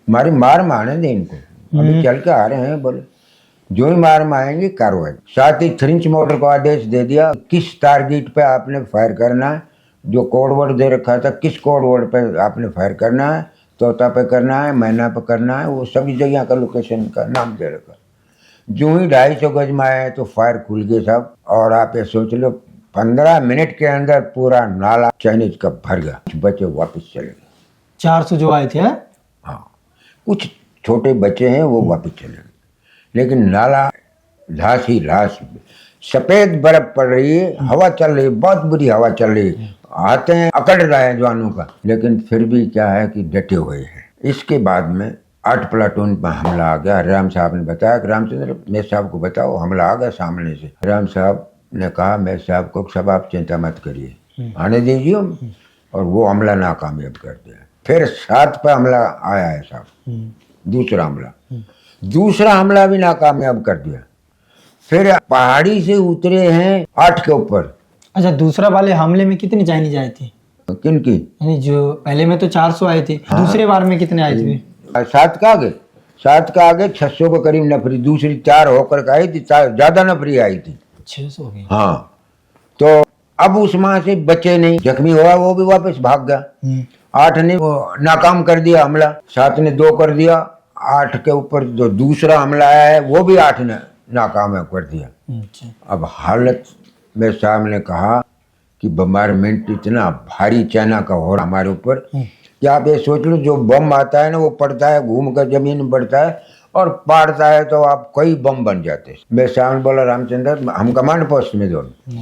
हमारी मार मारने दें इनको, अभी चल के आ रहे हैं। बोले जो ही मार मारेंगे कार्रवाई। साथ ही 3 इंच मोटर को आदेश दे दिया किस टारगेट पे आपने फायर करना है, जो कोड वर्ड दे रखा था किस कोड वर्ड पे आपने फायर करना है, तोता पे करना है, मैना पे करना है, वो सभी जगह का लोकेशन का नाम दे रखा। जो ही 250 गज में आए तो फायर खुल गए साहब, और आप ये सोच लो 15 मिनट के अंदर पूरा नाला चाइनीज का भर गया, बच्चे वापस चले गए। 400 जो आए थे? हाँ, कुछ छोटे बच्चे हैं वो वापस चले गए, लेकिन नाला लाश ही लाश, सफेद बर्फ पड़ रही है, हवा चल रही है, बहुत बुरी हवा चल रही है, आते हैं अकड़ रहे हैं जवानों का, लेकिन फिर भी क्या है कि डटे हुए हैं। इसके बाद में 8 प्लाटून पर हमला आ गया। राम साहब ने बताया कि रामचंद्र मेरे साहब को बताओ, हमला आ गया सामने से। राम साहब ने कहा मेरे साहब को सब आप चिंता मत करिए, आने दीजिए, और वो हमला नाकामयाब कर दिया। फिर 7 पे हमला आया है साहब, दूसरा हमला भी नाकामयाब कर दिया। फिर पहाड़ी से उतरे हैं 8 के ऊपर। अच्छा, दूसरा वाले हमले में कितने चाइनीज आए थे? किनकी? यानी जो पहले में तो 400 आए थे, दूसरे बार में कितने आए थे? 7 का आगे 600 के करीब नफरी, दूसरी 4 होकर के आई थी, ज्यादा नफरी आई थी, 600 हो गई। हाँ, तो अब उस माह से बचे नहीं, जख्मी हुआ वो भी वापस भाग गया। 8 ने वो नाकाम कर दिया हमला, 7 ने 2 कर दिया, 8 के ऊपर जो दूसरा हमला आया है वो भी 8 ने नाकाम कर दिया। अच्छा। अब हालत मेरे साहब ने कहा कि बम्बारमेंट इतना भारी चाइना का हो रहा हमारे ऊपर कि आप ये सोच लो, जो बम आता है ना वो पड़ता है, घूम कर जमीन में पड़ता है और पाड़ता है, तो आप कई बम बन जाते। मेरे साहब ने बोला रामचंद्र हम कमांड पोस्ट में दोनों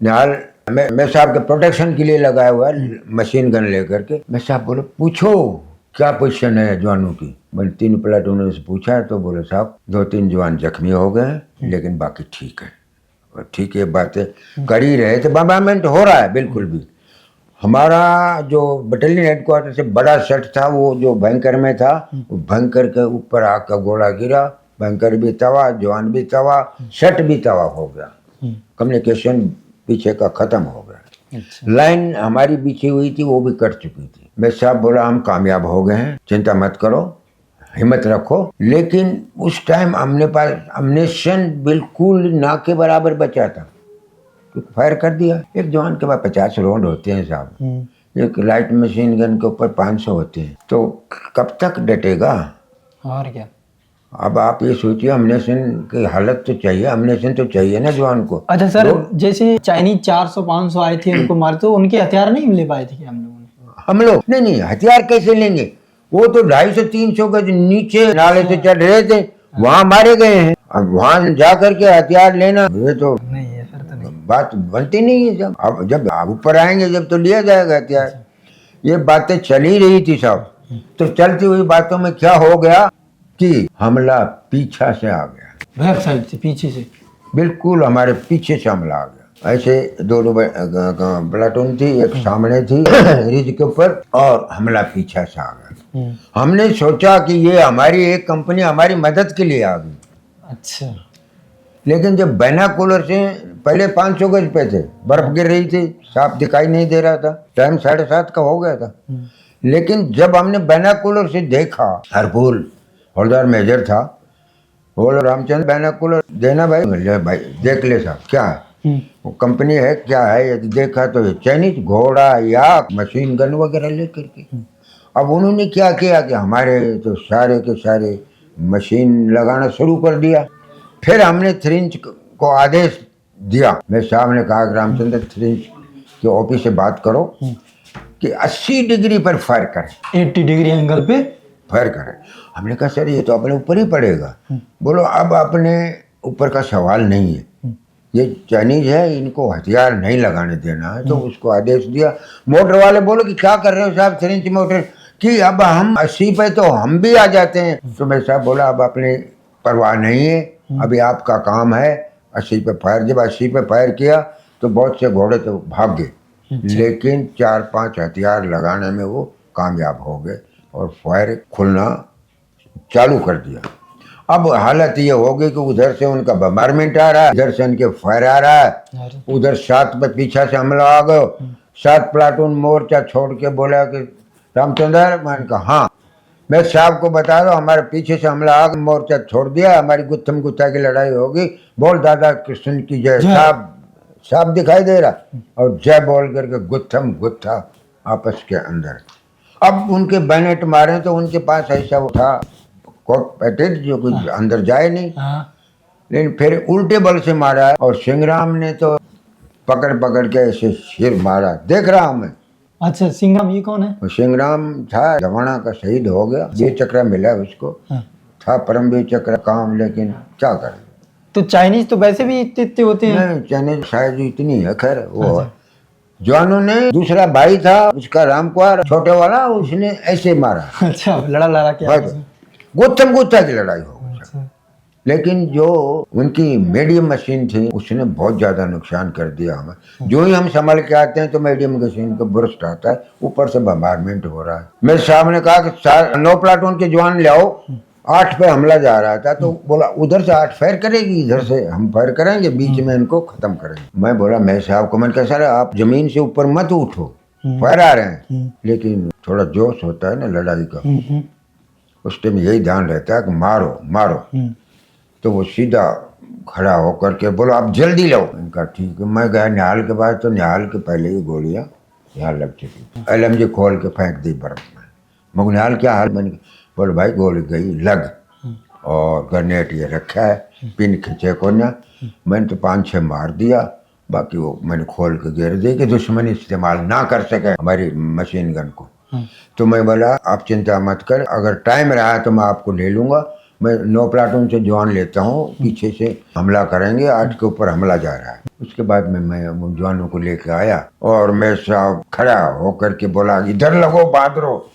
निहाल मैं साहब के प्रोटेक्शन के लिए लगाया हुआ है मशीन गन लेकर के। मैं साहब बोले पूछो क्या पोजीशन है जवानों की। मैंने 3 प्लाटूनों से पूछा तो बोले साहब 2-3 जवान जख्मी हो गए, लेकिन बाकी ठीक है। और ठीक है, बातें कर ही रहे थे, बम्बारमेंट हो रहा है बिल्कुल भी। हमारा जो बटालियन हेडक्वार्टर से बड़ा सेट था, वो जो बैंकर में था, वो बैंकर के ऊपर आग का गोला गिरा, बैंकर भी तवा, जवान भी तवा, सेट भी तवा हो गया, कम्युनिकेशन पीछे का खत्म हो गया। अच्छा। लाइन हमारी बिछी हुई थी वो भी कट चुकी थी। मैं साहब बोला हम कामयाब हो गए हैं, चिंता मत करो, हिम्मत रखो। लेकिन उस टाइम हमने पास अम्नेशन बिल्कुल ना के बराबर बचा था, क्योंकि फायर कर दिया। एक जवान के पास 50 राउंड होते हैं साहब, एक लाइट मशीन गन के ऊपर 500 होते हैं, तो कब तक डटेगा। और क्या। अब आप ये सोचिए, अम्नेशन की हालत तो चाहिए, अम्नेशन तो चाहिए ना जवान को। अच्छा सर, जैसे चाइनीज 400-500 आए थे उनको मारे, तो उनके हथियार नहीं ले पाए थे क्या हम लोगों ने? हम लोग नहीं, हथियार कैसे लेंगे, वो तो 250-300 गज नीचे नाले से चढ़ रहे थे, वहां मारे गए हैं। अब वहां जा करके हथियार लेना ये तो नहीं है फिर तो नहीं। बात बनती नहीं है। जब आप ऊपर आएंगे जब तो लिया जाएगा हथियार। ये बातें चल ही रही थी साहब। तो चलती हुई बातों में क्या हो गया कि हमला पीछा से आ गया, बैक साइड से, पीछे से, बिल्कुल हमारे पीछे से हमला आ गया। ऐसे 2 प्लाटून थी, एक सामने थी रिज के ऊपर, और हमला पीछा से आ गया। हमने सोचा कि ये हमारी एक कंपनी हमारी मदद के लिए आ गई। अच्छा। लेकिन जब बाइनोकुलर से पहले 500 गज पे थे, बर्फ गिर रही थी, साफ दिखाई नहीं दे रहा था, टाइम 7:30 का हो गया था। लेकिन जब हमने बाइनोकुलर से देखा, हरपुल हौलदार मेजर था, बोलो रामचंद्र बाइनोकुलर देना भाई। ले भाई देख ले साहब क्या है वो कंपनी है क्या है। यदि देखा तो ये चाइनीज घोड़ा या मशीन गन वगैरह लेकर के। अब उन्होंने क्या किया कि हमारे तो सारे के सारे मशीन लगाना शुरू कर दिया। फिर हमने थ्रिंच को आदेश दिया। मैं साहब ने कहा कि रामचंद्र थ्रिंच के ऑफिस से बात करो कि 80 डिग्री पर फायर करें, 80 डिग्री एंगल पे फायर करें। हमने कहा सर ये तो अपने ऊपर ही पड़ेगा। बोलो अब अपने ऊपर का सवाल नहीं है, ये चाइनीज है, इनको हथियार नहीं लगाने देना है। तो उसको आदेश दिया। मोटर वाले बोलो कि क्या कर रहे हो साहब थ्रिंच मोटर कि अब हम 80 पे तो हम भी आ जाते हैं। तो मैं साहब बोला अब अपने परवाह नहीं है, अभी आपका काम है 80 पे फायर। जब 80 पे फायर किया तो बहुत से घोड़े तो भाग गए, लेकिन 4-5 हथियार लगाने में वो कामयाब हो गए और फायर खुलना चालू कर दिया। अब हालत ये हो गई कि उधर से उनका बम्बारमेंट आ रहा है, इधर से उनके फायर आ रहा है, उधर 7 पे पीछे से हमला आ गए। 7 प्लाटून मोर्चा छोड़ के बोला कि रामचंद्र, मैंने कहा हाँ। मैं साहब को बता दो हमारे पीछे से हमला आ गया, मोर्चा छोड़ दिया, हमारी गुत्थम गुत्था की लड़ाई होगी। बोल दादा कृष्ण की जय। साहब दिखाई दे रहा और जय बोल करके गुत्थम गुत्था आपस के अंदर। अब उनके बैनेट मारे तो उनके पास ऐसा उठा पैकेट जो कुछ अंदर जाए नहीं। लेकिन फिर उल्टे बल से मारा और सिंहराम ने तो पकड़ पकड़ के ऐसे सिर मारा। देख रहा हूं मैं। अच्छा सिंहराम ये कौन है? सिंहराम था लवाणा का, शहीद हो गया, वीर चक्र मिला उसको। था परमवीर चक्र काम, लेकिन क्या करे। तो चाइनीज तो वैसे भी इतने होते हैं। नहीं चाइनीज शायद इतनी है खैर वो। जवानों ने दूसरा भाई था उसका रामकुमार छोटे वाला, उसने ऐसे मारा। अच्छा लड़ा के गुत्थम गुत्था की लड़ाई हो गई। लेकिन जो उनकी मीडियम मशीन थी उसने बहुत ज्यादा नुकसान कर दिया हमें। जो ही हम संभल के आते हैं तो मीडियम मशीन को बुरस्ट आता है, ऊपर से बम्बारमेंट हो रहा है। मेरे साहब ने कहा कि 9 प्लाटून के जवान ले आओ। 8 पे हमला जा रहा था तो बोला उधर से 8 फायर करेगी, इधर से हम फायर करेंगे, बीच में इनको खत्म करेंगे। मैं बोला मैं साहब को, मैंने कहा सर आप जमीन से ऊपर मत उठो, फायर आ रहे हैं। लेकिन थोड़ा जोश होता है ना लड़ाई का, उस टाइम यही ध्यान रहता है कि मारो मारो। तो वो सीधा खड़ा होकर के बोलो आप जल्दी लो। इनका ठीक है। मैं गया निहाल के बाद तो निहाल के पहले ही गोलियां यहाँ लग चुकी। LMG खोल के फेंक दी बर्फ में। मगर निहाल क्या हाल, मैंने बोले भाई गोली गई लग, और ग्रेनेड ये रखा है, पिन खींचे को ना। मैंने तो 5-6 मार दिया, बाकी वो मैंने खोल के गिर दी कि दुश्मन इस्तेमाल ना कर सके हमारी मशीन गन को। तो मैं बोला आप चिंता मत कर, अगर टाइम रहा तो मैं आपको ले लूँगा। मैं 9 प्लाटून से जवान लेता हूँ, पीछे से हमला करेंगे, 8 के ऊपर हमला जा रहा है। उसके बाद में मैं उन जवानों को लेके आया और मैं साहब खड़ा होकर के बोला इधर लगो बहादुरो।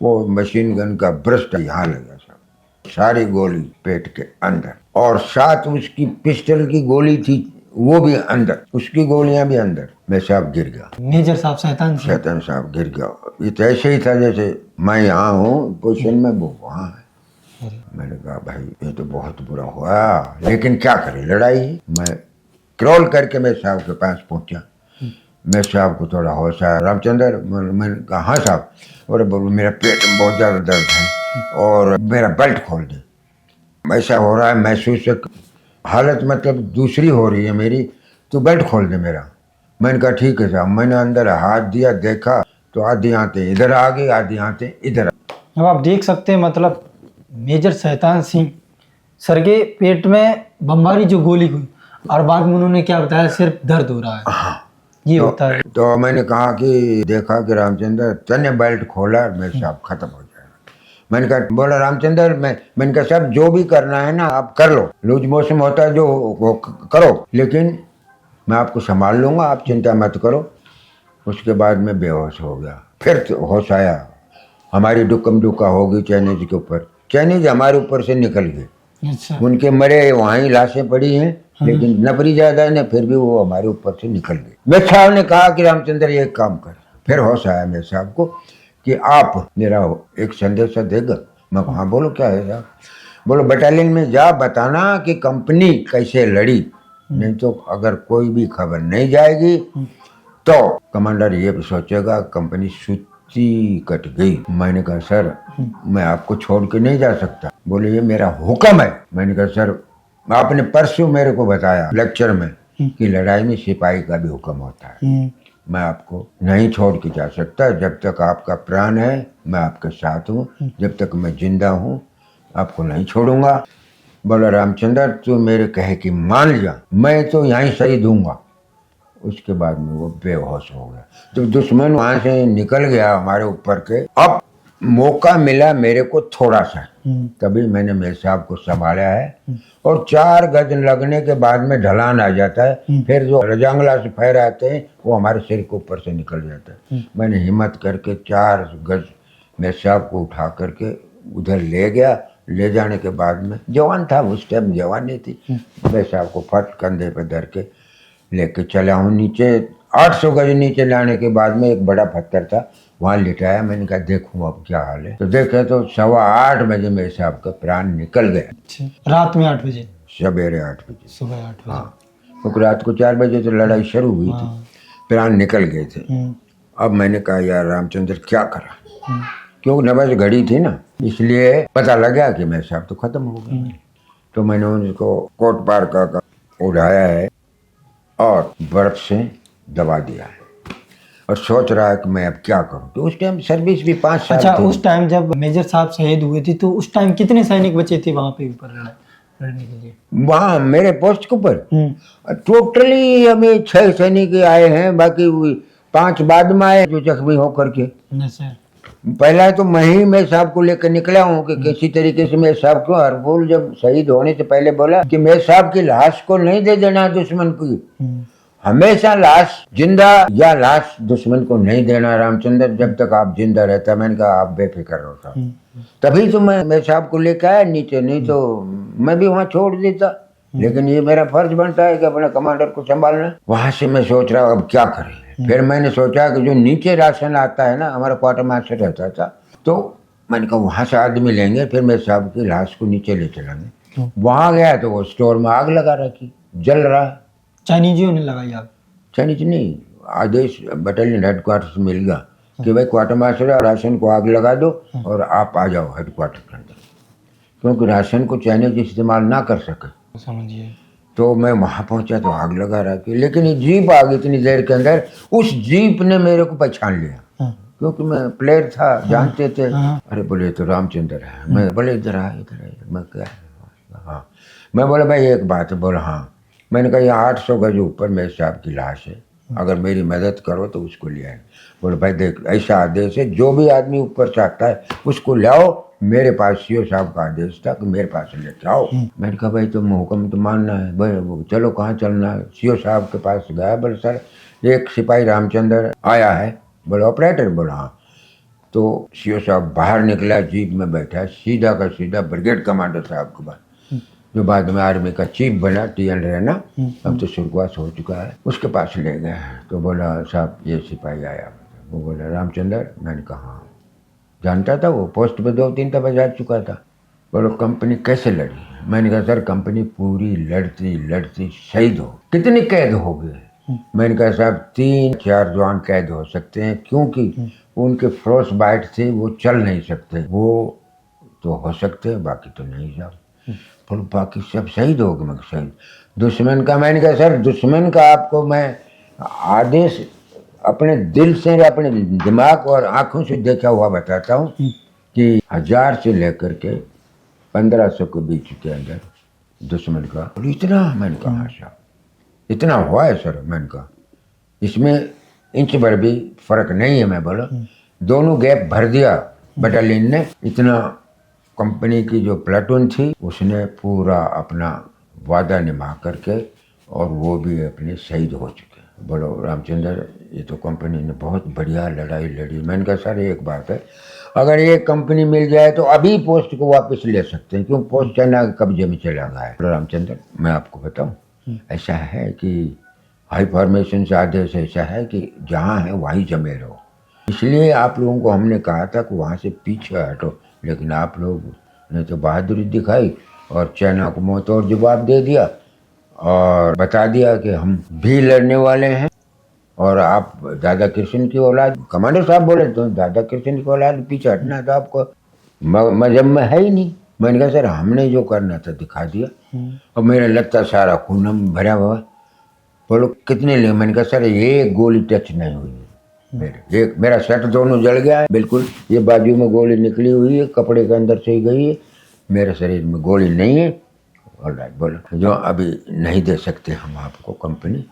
वो मशीन गन का ब्रस्ट यहाँ लगा साहब, सारी गोली पेट के अंदर, और साथ उसकी पिस्टल की गोली थी वो भी अंदर, उसकी गोलियां भी अंदर। मैं साहब गिर गया। मेजर साहब शैतान साहब गिर गया। ये तो ऐसे ही था जैसे मैं यहाँ हूँ पोजीशन में, वो वहाँ है। मैंने कहा भाई ये तो बहुत बुरा हुआ, लेकिन क्या करे लड़ाई है। मैं क्रॉल करके मैं साहब के पास पहुंचा। मैं साहब को थोड़ा होश आया। रामचंद्र, मैंने कहा हाँ साहब। और बोलो मेरा पेट में बहुत ज़्यादा दर्द है और मेरा बेल्ट खोल दे। ऐसा हो रहा है महसूस, हालत मतलब दूसरी हो रही है मेरी, तो बेल्ट खोल दे मेरा। मैंने कहा ठीक है साहब। मैंने अंदर हाथ दिया, देखा तो आधी आंतें इधर आ गई, आधी आंतें इधर। अब आप देख सकते हैं मतलब मेजर शैतान सिंह सर के पेट में बमबारी जो गोली हुई, और बाद में उन्होंने क्या बताया सिर्फ दर्द हो रहा है। हाँ ये होता है। तो मैंने कहा कि देखा कि रामचंद्र तने बेल्ट खोला, मेरे साहब खत्म हो जाएगा। मैंने कहा बोला रामचंद्र, मैंने कहा साहब जो भी करना है ना आप कर लो, लूज मौसम होता है जो वो करो, लेकिन मैं आपको संभाल लूँगा, आप चिंता मत करो। उसके बाद मैं बेहोश हो गया। फिर तो होश आया, हमारी डुक्कम डुक्का होगी चाइनीज के ऊपर। चाइनीज हमारे ऊपर से निकल गए। अच्छा। उनके मरे वहीं लाशें पड़ी हैं, लेकिन नफरी ज्यादा है ना, फिर भी वो हमारे ऊपर से निकल गए। मेरे साहब ने कहा कि रामचंद्र ये काम कर। फिर होश आया मेरे साहब को कि आप मेरा एक संदेश देगा। मैं हाँ बोलो क्या है साहब। बोलो बटालियन में जा, बताना कि कंपनी कैसे लड़ी, नहीं तो अगर कोई भी खबर नहीं जाएगी तो कमांडर ये सोचेगा कंपनी सूची कट गई। मैंने कहा सर मैं आपको छोड़ के नहीं जा सकता। बोले ये मेरा हुक्म है। मैंने कहा सर आपने परसों मेरे को बताया लेक्चर में कि लड़ाई में सिपाही का भी हुक्म होता है। मैं आपको नहीं छोड़ के जा सकता, जब तक आपका प्राण है मैं आपके साथ हूँ, जब तक मैं जिंदा हूँ आपको नहीं छोड़ूंगा। बोला रामचंद्र तू मेरे कहे कि मान जा, मैं तो यहीं शहीद दूंगा। उसके बाद में वो बेहोश हो गया। तो दुश्मन वहां से निकल गया हमारे ऊपर के। अब मौका मिला मेरे को थोड़ा सा, तभी मैंने मेरे साहब को संभाला है। और 4 गज लगने के बाद में ढलान आ जाता है, फिर जो रजांगला से फैर आते हैं वो हमारे सिर के ऊपर से निकल जाता है। मैंने हिम्मत करके 4 गज मेरे साहब को उठा करके उधर ले गया। ले जाने के बाद में जवान था, उस टाइम जवानी थी, मेरे साहब को फट कंधे पर धर के लेके चला हूँ नीचे। 800 गज नीचे लाने के बाद में एक बड़ा पत्थर था, वहाँ लिटाया। मैंने कहा देखूँ अब क्या हाल है। तो देखे तो 8:15 बजे मेरे साहब का प्राण निकल गया। रात में 8 बजे? सवेरे 8 बजे, सुबह 8 बजे। हाँ, क्योंकि रात को 4 बजे तो लड़ाई शुरू हुई थी, प्राण निकल गए थे। अब मैंने कहा यार रामचंद्र क्या करा, क्योंकि 9 बजे घड़ी थी ना, इसलिए पता लगा कि मेरे साहब तो खत्म हो गए। तो मैंने उनको कोट पार का उड़ाया है और बर्फ से दबा दिया है और सोच रहा है कि मैं अब क्या करूं। तो उस टाइम सर्विस भी 5 साल अच्छा, थी। उस टाइम जब मेजर साहब शहीद हुए थे तो उस टाइम कितने सैनिक बचे थे वहां पे ऊपर लड़ने के लिए? वहाँ मेरे पोस्ट के ऊपर टोटली हमें 6 सैनिक आए हैं, बाकी 5 बाद में आए जो जख्मी होकर के। सर पहला तो मैं ही मेरे साहब को लेकर निकला हूँ कि किसी तरीके से मेरे साहब को। हरफूल जब शहीद होने से पहले बोला कि मेरे साहब की लाश को नहीं दे देना दुश्मन को, हमेशा लाश जिंदा या लाश दुश्मन को नहीं देना रामचंद्र, जब तक आप जिंदा रहता। मैंने कहा आप बेफिक्र रहो साहब। तभी तो मैं मेरे साहब को लेकर आया नीचे, नहीं तो मैं भी वहाँ छोड़ देता। लेकिन ये मेरा फर्ज बनता है कि अपने कमांडर को संभालना। वहां से मैं सोच रहा हूँ अब क्या करें। फिर मैंने सोचा कि जो नीचे राशन आता है ना, हमारा क्वार्टर मास्टर रहता था, तो मैंने कहा वहां से आदमी लेंगे, फिर मेरे साहब की लाश को नीचे ले चलेंगे। वहां गया तो वो स्टोर में आग लगा रखी, जल रहा है। चाइनीजियों ने लगाई आग? चाइनीज नहीं, आदेश बटालियन हेडक्वार्टर से मिल गया कि भाई क्वार्टर मास्टर राशन को आग लगा दो और आप आ जाओ हेडक्वार्टर के अंदर, क्योंकि राशन को चाइनीज इस्तेमाल ना कर सके। समझिए। तो मैं वहां पहुंचा तो आग लगा रखी, लेकिन ये जीप आ गई इतनी देर के अंदर। उस जीप ने मेरे को पहचान लिया, क्योंकि मैं प्लेयर था, जानते थे। अरे बोले तो रामचंद्र है। मैं बोले इधर आ, इधर आ। मैं क्या, हाँ। मैं बोला भाई एक बात है। बोला हाँ। मैंने कहा यहाँ 800 गज ऊपर मेरे साहब की लाश है, अगर मेरी मदद करो तो उसको ले आए। बोले भाई देख ऐसा आदेश है, जो भी आदमी ऊपर चाहता है उसको ले आओ। मेरे पास सीओ साहब का आदेश था कि मेरे पास लेके आओ। मैंने कहा भाई तुम हुक्म तो मानना है। भाई चलो कहाँ चलना है? सीओ साहब के पास गया। बोले सर एक सिपाही रामचंद्र आया है। बोले ऑपरेटर? बोला हाँ। तो सीओ साहब बाहर निकला, जीप में बैठा, सीधा का सीधा ब्रिगेड कमांडर साहब के पास, जो बाद में आर्मी का चीफ बना, TN रैना, अब तो स्वर्गवास हो चुका है, उसके पास ले गया। तो बोला साहब ये सिपाही आया। वो बोला रामचंद्र? मैंने कहा हाँ। जानता था वो, पोस्ट पे 2-3 दफा जा चुका था। बोलो कंपनी कैसे लड़ी? मैंने कहा सर कंपनी पूरी लड़ती लड़ती शहीद हो। कितने कैद हो गए? मैंने कहा साहब 3-4 जवान कैद हो सकते हैं, क्योंकि उनके फ्रोस्ट बाइट से वो चल नहीं सकते, वो तो हो सकते हैं, बाकी तो नहीं साहब। बोलो बाकी सब शहीद हो गए? मैं शहीद दुश्मन का? मैंने कहा सर दुश्मन का आपको मैं आदेश अपने दिल से, अपने दिमाग और आंखों से देखा हुआ बताता हूँ कि 1000 से लेकर के 1500 के बीच के अंदर दुश्मन का। इतना? मैंने कहा हाँ साहब इतना हुआ है सर। मैंने कहा इसमें इंच भर भी फर्क नहीं है। मैं बोला दोनों गैप भर दिया बटालियन ने। इतना कंपनी की जो प्लाटून थी उसने पूरा अपना वादा निभा करके, और वो भी अपने शहीद हो चुके। बोलो रामचंद्र ये तो कंपनी ने बहुत बढ़िया लड़ाई लड़ी। मैंने कहा सर एक बात है, अगर ये कंपनी मिल जाए तो अभी पोस्ट को वापस ले सकते हैं, क्योंकि पोस्ट चाइना के कब्जे में चला गया है। रामचंद्र मैं आपको बताऊं, ऐसा है कि हाई फॉर्मेशन से आदेश ऐसा है कि जहाँ है वहीं जमे रहो। इसलिए आप लोगों को हमने कहा था कि वहाँ से पीछे हटो, लेकिन आप लोग ने तो बहादुरी दिखाई और चाइना को मुँह तोड़ जवाब दे दिया और बता दिया कि हम भी लड़ने वाले हैं और आप दादा कृष्ण की औलाद। कमांडर साहब बोले तो दादा कृष्ण की औलाद, पीछे हटना था आपको, मजहब में है ही नहीं। मैंने कहा सर हमने जो करना था दिखा दिया, और मेरा लगता सारा खून भरा हुआ। बोलो कितने लिए? मैंने कहा सर एक गोली टच नहीं हुई है मेरे, एक मेरा शर्ट दोनों जल गया है बिल्कुल, ये बाजू में गोली निकली हुई है, कपड़े के अंदर से ही गई है, मेरे शरीर में गोली नहीं है। ऑलराइट बोलो जो अभी नहीं दे सकते हम आपको कंपनी,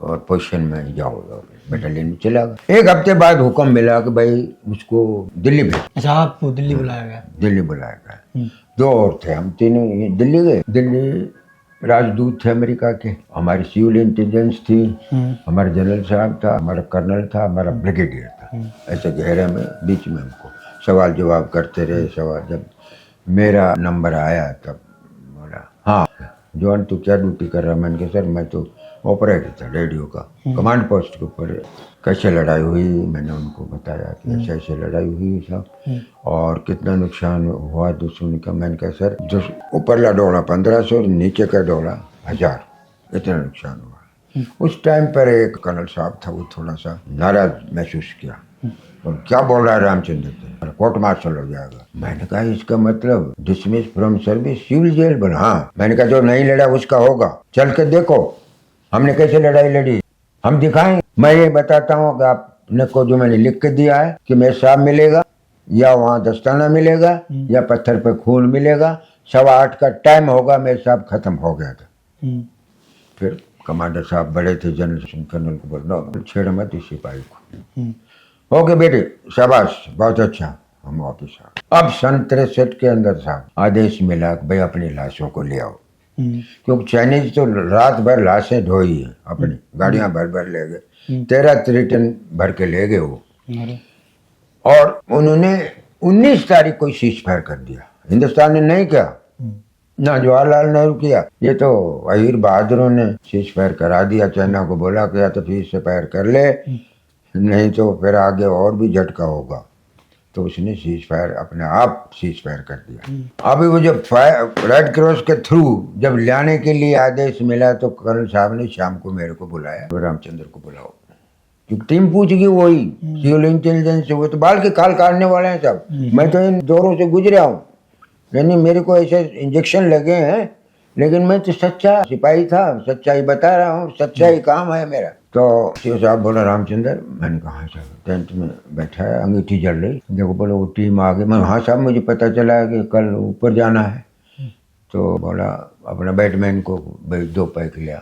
और पोजीशन में जाओ, बटालियन में चला गया। एक हफ्ते बाद हुक्म मिला कि भाई उसको दिल्ली भेज। अच्छा, आपको दिल्ली बुलाया गया? दिल्ली बुलाया गया। 2 और थे, हम तीनों दिल्ली गए। दिल्ली राजदूत थे अमेरिका के, हमारी सिविल इंटेलिजेंस थी, हमारा जनरल साहब था, हमारा कर्नल था, हमारा ब्रिगेडियर था। ऐसे घेरे में बीच में हमको सवाल जवाब करते रहे। सवाल जब मेरा नंबर आया तब बोला हाँ जॉन तू क्या ड्यूटी कर रहा? मैंने कहा सर मैं तो ऑपरेटर था रेडियो का, कमांड पोस्ट के ऊपर। कैसे लड़ाई हुई मैंने उनको बताया कि ऐसे ऐसे लड़ाई हुई साहब, और कितना नुकसान हुआ दुश्मन का। मैंने कहा सर जो ऊपरला डोला 1500, नीचे का डोला 1000, इतना नुकसान हुआ। उस टाइम पर एक कर्नल साहब था, वो थोड़ा सा नाराज महसूस किया, और क्या बोल रहा है रामचंद्र से, कोर्ट मार्शल हो जाएगा। मैंने कहा इसका मतलब dismiss from service, civil jail. बोला हाँ। मैंने कहा जो नहीं लड़ा उसका होगा, चल के देखो हमने कैसे लड़ाई लड़ी, हम दिखाएंगे। मैं ये बताता हूँ कि आपने को जो मैंने लिख के दिया है कि मेरे साहब मिलेगा, या वहाँ दस्ताना मिलेगा, या पत्थर पे खून मिलेगा, 8:15 का टाइम होगा, मेरे साहब खत्म हो गया था। फिर कमांडर साहब बड़े थे, जनरल कर्नल को बोल छेड़ मत इस सिपाही को। ओके बेटे शाबाश, बहुत अच्छा। हम वापिस आ। अब सन 63 के अंदर साहब आदेश मिला कि भाई अपनी लाशों को ले आओ, क्योंकि चाइनीज तो रात भर लाशें ढोई है, अपनी गाड़ियां भर भर ले गए, 13 रिटर्न भर के ले गए वो। और उन्होंने 19 तारीख को सीज फायर कर दिया। हिंदुस्तान ने नहीं किया, ना जवाहरलाल नेहरू किया, ये तो अहीर बहादुरों ने सीज फायर करा दिया। चाइना को बोला कि या तो फिर से फायर कर ले, नहीं तो फिर आगे और भी झटका होगा। तो उसने सीज फायर अपने आप सीज फायर कर दिया। अभी वो जब रेड क्रॉस के थ्रू जब लाने के लिए आदेश मिला तो कर्नल साहब ने शाम को मेरे को बुलाया, रामचंद्र को बुलाओ, क्योंकि टीम पूछेगी वही सिविल इंटेलिजेंस, वो तो बाल के काल काटने वाले हैं सब। मैं तो इन दौरों से गुजरा हूँ, यानी मेरे को ऐसे इंजेक्शन लगे हैं, लेकिन मैं तो सच्चा सिपाही था, सच्चाई बता रहा हूँ, सच्चाई काम है मेरा। तो सीओ साहब बोला रामचंद्र। मैंने कहा हाँ साहब। टेंट में बैठा है, अंगीठी जल रही, देखो बोलो वो टीम आ गई। मैं हाँ साहब मुझे पता चला कि कल ऊपर जाना है। तो बोला अपना बैटमैन को भाई 2 पैक लिया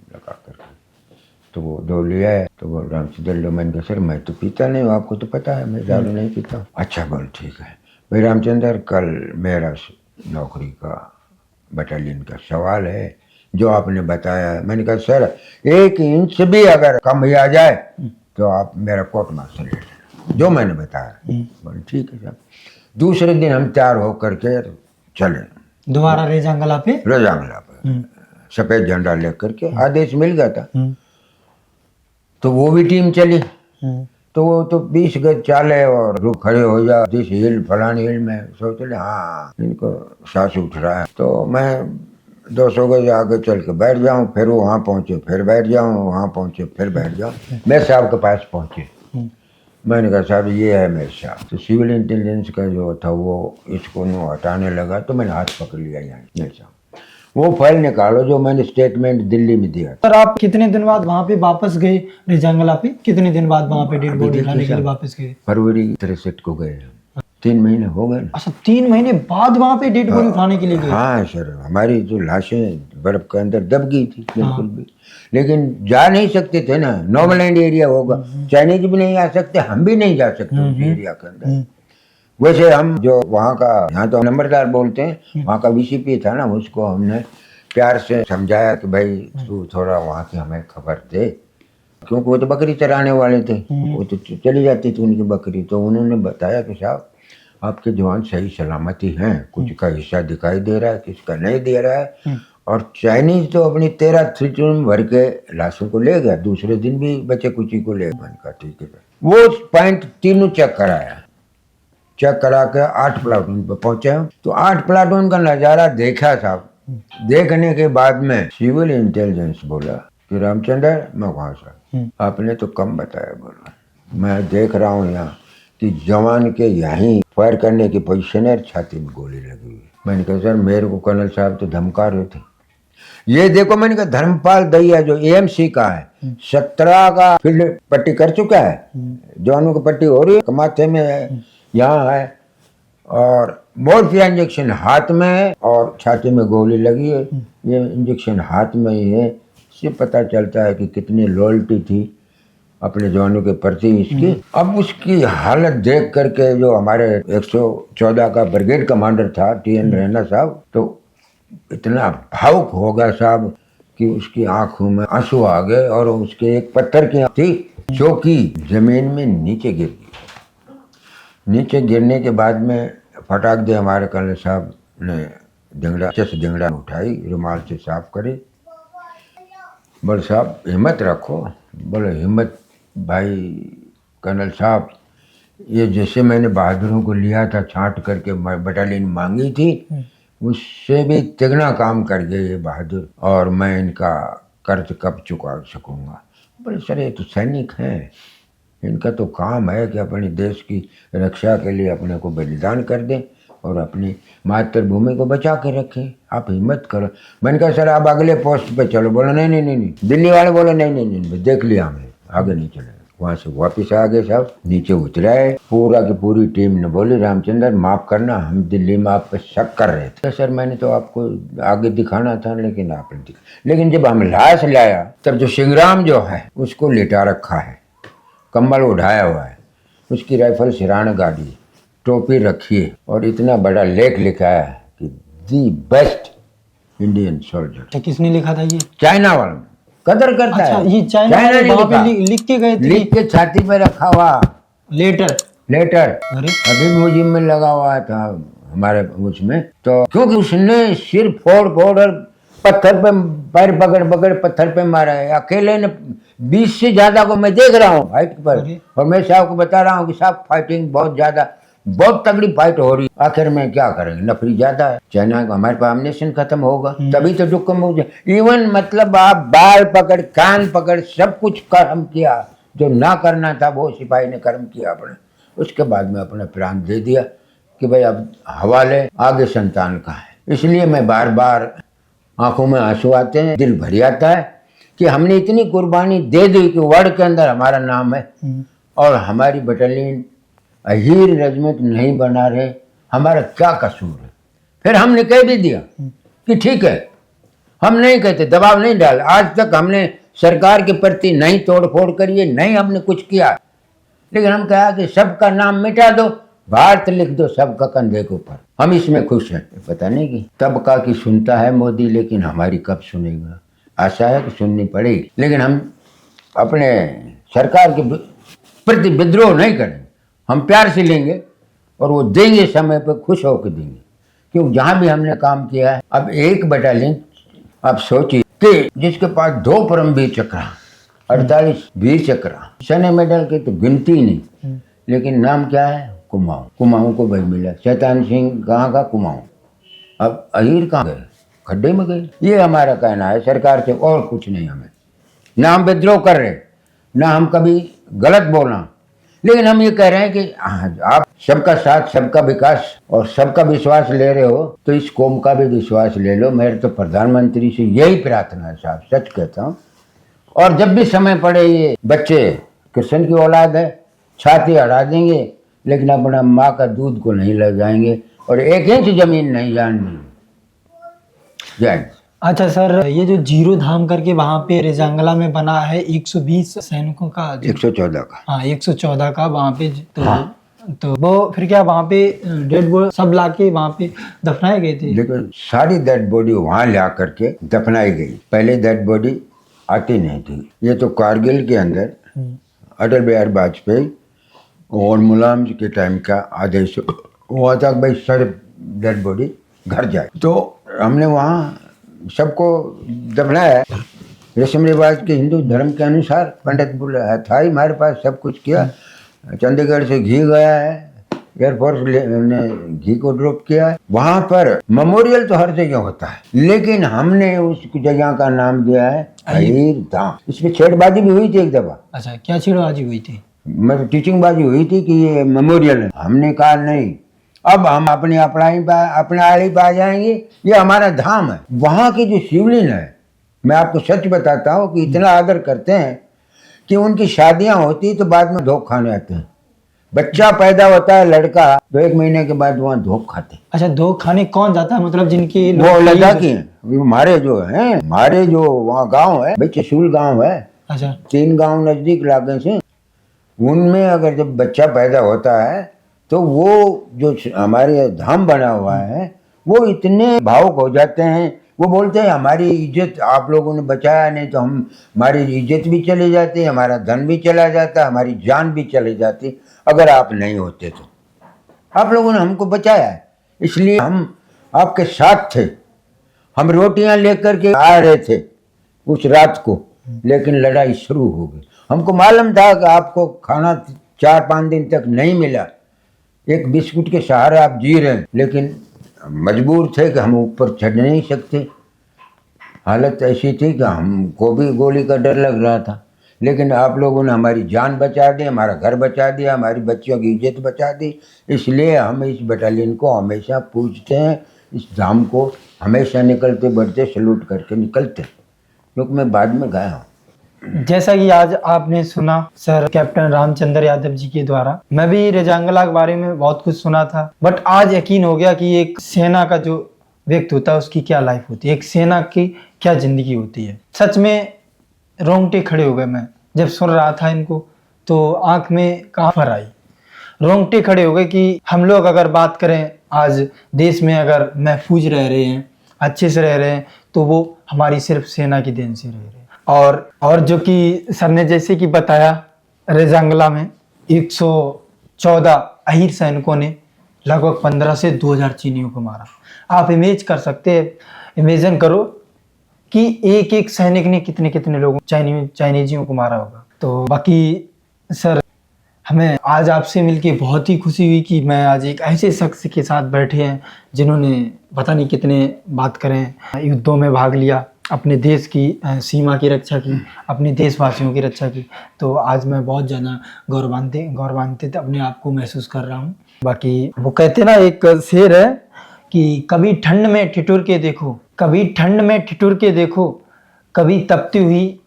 लगा कर, तो वो 2 लिया है। तो बोल रामचंद्र लो। मैंने कहा सर मैं तो पीता नहीं हूँ, आपको तो पता है मैं दारू नहीं पीता हूँ। अच्छा बोल ठीक है भाई रामचंद्र, कल मेरा नौकरी का बटालियन का सवाल है जो आपने बताया है। मैंने कहा सर 1 इंच भी अगर कम ही आ जाए तो आप मेरा कोर्ट मार्शल ले लेना, जो मैंने बताया। बोले ठीक है साहब। दूसरे दिन हम तैयार होकर के चले दोबारा रेजांगला पे सफेद झंडा लेकर के, आदेश मिल गया था। तो वो भी टीम चली, तो वो तो 20 गज चाले और रुक खड़े हो जा, दिस हिल फलानी हिल में सोच ले हाँ इनको सांस उठ रहा है। तो मैं 200 गज आगे चल के बैठ जाऊं, फिर वो वहाँ पहुंचे, फिर बैठ जाऊं, वहाँ पहुंचे, फिर बैठ जाऊं। मैं साहब के पास पहुंचे, मैंने कहा साहब ये है मेरे साहब। तो सिविल इंटेलिजेंस का जो था वो इसको नो हटाने लगा, तो मैंने हाथ पकड़ लिया यहाँ मेरे साहब, वो फाइल निकालो जो मैंने स्टेटमेंट दिल्ली में दिया। सर आप कितने दिन बाद वहाँ पे वापस गए रेजांगला पे? कितने दिन बाद वहाँ पे डेड बॉडी उठाने के लिए वापस गए? फरवरी 63 को गए, 3 महीने हो गए। अच्छा 3 महीने बाद वहाँ पे डेड बॉडी उठाने के लिए गए? हाँ सर, हमारी जो लाशें बर्फ के अंदर दब गई थी बिल्कुल भी, लेकिन जा नहीं सकते थे ना, नो लैंड एरिया होगा, चाइनीज भी नहीं आ सकते, हम भी नहीं जा सकते उस एरिया के अंदर। वैसे हम जो वहाँ का, यहाँ तो नंबरदार बोलते हैं, वहाँ का VCP था ना, उसको हमने प्यार से समझाया कि भाई तू थोड़ा वहाँ की हमें खबर दे, क्योंकि वो तो बकरी चराने वाले थे, वो तो चली जाती थी उनकी बकरी। तो उन्होंने बताया कि साहब आपके जवान सही सलामती हैं, कुछ का हिस्सा दिखाई दे रहा है, किसका नहीं दे रहा है। और चाइनीज तो अपनी 13 थ्रिटन भर के लाशों को ले गया, दूसरे दिन भी बचे कुची को ले गया। मैंने कहा ठीक है। वो पॉइंट तीनों चेक कराया, चेक करा के 8 प्लाटून पे पहुंचे। तो 8 प्लाटून का नज़ारा देखा साहब। देखने के बाद में सिविल इंटेलिजेंस बोला कि रामचंद्र, मैं वहाँ साहब आपने तो कम बताया। बोला मैं देख रहा हूँ यहाँ कि जवान के यहीं फायर करने की पोजीशन है, छाती में गोली लगी हुई। मैंने कहा सर मेरे को कर्नल साहब तो धमका रहे थे। ये देखो मैंने कहा धर्मपाल दहिया जो एएमसी का है 17 का फील्ड पट्टी कर चुका है, जवानों की पट्टी हो रही है, माथे में है, यहाँ है, और मोर्फिया इंजेक्शन हाथ में है और छाती में गोली लगी है। ये इंजेक्शन हाथ में ही है, इससे पता चलता है कि कितनी लॉयल्टी थी अपने जवानों के प्रति इसकी। अब उसकी हालत देख करके जो हमारे 114 का ब्रिगेड कमांडर था TN रैना साहब, तो इतना भावुक हो गया साहब कि उसकी आंखों में आंसू आ गए और उसके एक पत्थर की थी जो कि जमीन में नीचे गिर गई। नीचे गिरने के बाद में फटाक दे हमारे कर्नल साहब ने जंगड़ा उठाई, रुमाल से साफ करे। बोले साहब हिम्मत रखो। बोले हिम्मत भाई कर्नल साहब, ये जैसे मैंने बहादुरों को लिया था छांट करके बटालियन मांगी थी, उससे भी तिगना काम कर गए ये बहादुर, और मैं इनका कर्ज कब चुका सकूंगा। बोले सर ये तो सैनिक हैं, इनका तो काम है कि अपने देश की रक्षा के लिए अपने को बलिदान कर दें और अपनी मातृभूमि को बचा के रखें, आप हिम्मत करो। मैंने कहा सर आप अगले पोस्ट पे चलो। बोला नहीं नहीं नहीं नहीं। दिल्ली वाले बोले नहीं नहीं नहीं, देख लिया हमें, आगे नहीं चले। वहाँ से वापस आ गए साहब, नीचे उतराए, पूरा की पूरी टीम ने बोली रामचंद्र माफ करना, हम दिल्ली में आप पे शक कर रहे थे। सर मैंने तो आपको आगे दिखाना था लेकिन आपने दिखा। लेकिन जब हम लाश लाया तब जो सिंगराम जो है उसको लिटा रखा है, कम्बल उठाया हुआ है, उसकी राइफल सिराने गाड़ी, टोपी रखी है और इतना बड़ा लेख लिखा है कि दी बेस्ट इंडियन सोल्जर। किसने लिखा था ये? चाइना वाला कदर करता अच्छा, है। ये चाइना वाले ने वहाँ पे लिखा। लिख के गए थे, लिख के छाती पे रखा हुआ लेटर। अरे अभी म्यूजियम में लगा हुआ था हमारे उसमें। तो क्योंकि उसने सिर फोड़ फोड़ और पत्थर पे पैर पकड़ पकड़ पत्थर पे मारा है अकेले ने। 20 से ज्यादा को मैं देख रहा हूँ फाइट पर, और मैं साहब को बता रहा हूँ कि साहब फाइटिंग बहुत ज्यादा, बहुत तगड़ी फाइट हो रही। आखिर में क्या करेंगे, नफरी ज्यादा है, चाइना का हमारे पास एमिनेशन खत्म होगा तभी तो जो कम हो जाए। इवन मतलब आप बाल पकड़ कान पकड़ सब कुछ कर्म किया, जो ना करना था वो सिपाही ने कर्म किया अपने। उसके बाद में अपना प्राण दे दिया कि भाई अब हवाले आगे संतान का है। इसलिए मैं बार बार आंखों में आंसू आते हैं, दिल भर आता है कि हमने इतनी कुर्बानी दे दी कि वर्ल्ड के अंदर हमारा नाम है और हमारी बटालियन अहीर रेजिमेंट नहीं बना रहे, हमारा क्या कसूर है। फिर हमने कह भी दिया कि ठीक है, हम नहीं कहते, दबाव नहीं डाल। आज तक हमने सरकार के प्रति नहीं तोड़फोड़ करी है, नहीं हमने कुछ किया, लेकिन हम कहा कि सबका नाम मिटा दो, भारत लिख दो सबका कंधे के ऊपर, हम इसमें खुश हैं। पता नहीं कि तबका की सुनता है मोदी, लेकिन हमारी कब सुनेगा। आशा है कि सुननी पड़ेगी, लेकिन हम अपने सरकार के प्रति विद्रोह नहीं करेंगे, हम प्यार से लेंगे और वो देंगे समय पर, खुश होकर देंगे। क्योंकि जहाँ भी हमने काम किया है, अब एक बटालियन आप सोचिए कि जिसके पास 2 परमवीर चक्र, 48 वीर चक्र, सैन्य मेडल की तो गिनती नहीं, लेकिन नाम क्या है, कुमाऊं। कुमाऊं को भाई मिला। शैतान सिंह कहाँ का, कुमाऊं। अब अहीर कहाँ गए, खड्डे में गए। ये हमारा कहना है सरकार से, और कुछ नहीं। हमें ना हम विद्रोह कर रहे, ना हम कभी गलत बोलना, लेकिन हम ये कह रहे हैं कि आप सबका साथ, सबका विकास और सबका विश्वास ले रहे हो, तो इस कौम का भी विश्वास ले लो। मेरे तो प्रधानमंत्री से यही प्रार्थना है साहब, सच कहता हूँ। और जब भी समय पड़े, ये बच्चे कृष्ण की औलाद है, छाती अड़ा देंगे, लेकिन अपना माँ का दूध को नहीं ले जाएंगे और 1 इंच जमीन नहीं जाएंगे। जय। अच्छा सर, ये जो जीरो धाम करके वहाँ पे रेजांगला में बना है 120 सैनिकों का, 114 का, हाँ 114 का वहाँ पे, तो वो फिर क्या वहाँ पे डेड बॉडी सब लाके वहाँ पे दफनाए गए थे? लेकिन सारी डेड बॉडी वहाँ ला करके दफनाई गई। पहले डेड बॉडी आती नहीं थी। ये तो कारगिल के अंदर अटल बिहारी वाजपेयी और मुलायम जी के टाइम का आदेश हुआ था भाई सारे डेड बॉडी घर जाए, तो हमने वहाँ सबको दफनाया। रस्म रिवाज के हिंदू धर्म के अनुसार पंडित बुलाया था ही हमारे पास, सब कुछ किया। चंडीगढ़ से घी गया है, एयरफोर्स ने घी को ड्रॉप किया है। वहाँ पर मेमोरियल तो हर जगह होता है, लेकिन हमने उस जगह का नाम दिया है अहीर धाम। इसमें छेड़बाजी भी हुई थी एक दफा। अच्छा, क्या छेड़बाजी हुई थी? मतलब टीचिंगबाजी हुई थी कि ये मेमोरियल है। हमने कहा नहीं, अब हम अपने अपने आड़ी पे आ जाएंगे, ये हमारा धाम है। वहाँ की जो शिवलिंग है, मैं आपको सच बताता हूँ कि इतना आदर करते हैं कि उनकी शादियाँ होती तो बाद में धोख खाने आते हैं। बच्चा पैदा होता है लड़का, तो 1 महीने के बाद वहाँ धोख खाते हैं। अच्छा, दो खाने कौन जाता है, मतलब जिनकी वो लद्दाखी हैं, हमारे जो हैं, हमारे जो वहाँ गांव है, भाई चसूल गांव है, अच्छा 3 गांव नजदीक लागे से, उनमें अगर जब बच्चा पैदा होता है तो वो जो हमारे धाम बना हुआ है वो इतने भावुक हो जाते हैं। वो बोलते हैं हमारी इज्जत आप लोगों ने बचाया, नहीं तो हम हमारी इज्जत भी चली जाती, हमारा धन भी चला जाता, हमारी जान भी चली जाती अगर आप नहीं होते तो। आप लोगों ने हमको बचाया है, इसलिए हम आपके साथ थे। हम रोटियां लेकर के आ रहे थे उस रात को, लेकिन लड़ाई शुरू हो गई। हमको मालूम था कि आपको खाना 4-5 दिन तक नहीं मिला, एक बिस्कुट के सहारे आप जी रहे हैं, लेकिन मजबूर थे कि हम ऊपर चढ़ नहीं सकते। हालत ऐसी थी कि हमको भी गोली का डर लग रहा था, लेकिन आप लोगों ने हमारी जान बचा दी, हमारा घर बचा दिया, हमारी बच्चियों की इज्जत बचा दी। इसलिए हम इस बटालियन को हमेशा पूछते हैं, इस धाम को हमेशा निकलते बढ़ते सैल्यूट करके निकलते, क्योंकि मैं बाद में गया हूँ। जैसा कि आज आपने सुना सर कैप्टन रामचंद्र यादव जी के द्वारा, मैं भी रेजांगला के बारे में बहुत कुछ सुना था, बट आज यकीन हो गया कि एक सेना का जो व्यक्ति होता है उसकी क्या लाइफ होती है, एक सेना की क्या जिंदगी होती है। सच में रोंगटे खड़े हो गए। मैं जब सुन रहा था इनको तो आंख में कांफर आई, रोंगटे खड़े हो गए कि हम लोग अगर बात करें आज देश में अगर महफूज रह रहे हैं, अच्छे से रह रहे हैं, तो वो हमारी सिर्फ सेना की देन से रह रहे हैं। और जो कि सर ने जैसे कि बताया, रेजांगला में 114 अहीर सैनिकों ने लगभग 15 से 2000 चीनियों को मारा। आप इमेज कर सकते हैं, इमेजिन करो कि एक एक सैनिक ने कितने कितने लोगों चाइनीजियों को मारा होगा। तो बाकी सर, हमें आज आपसे मिलके बहुत ही खुशी हुई कि मैं आज एक ऐसे शख्स के साथ बैठे हैं जिन्होंने पता नहीं कितने बात करें युद्धों में भाग लिया, अपने देश की सीमा की रक्षा की, अपने देशवासियों की रक्षा की। तो आज मैं बहुत ज़्यादा गौरवान्वित अपने आप को महसूस कर रहा हूँ। बाकी वो कहते ना, एक शेर है कि कभी ठंड में ठिठुर के देखो, कभी ठंड में ठिठुर के देखो, कभी तपती हुई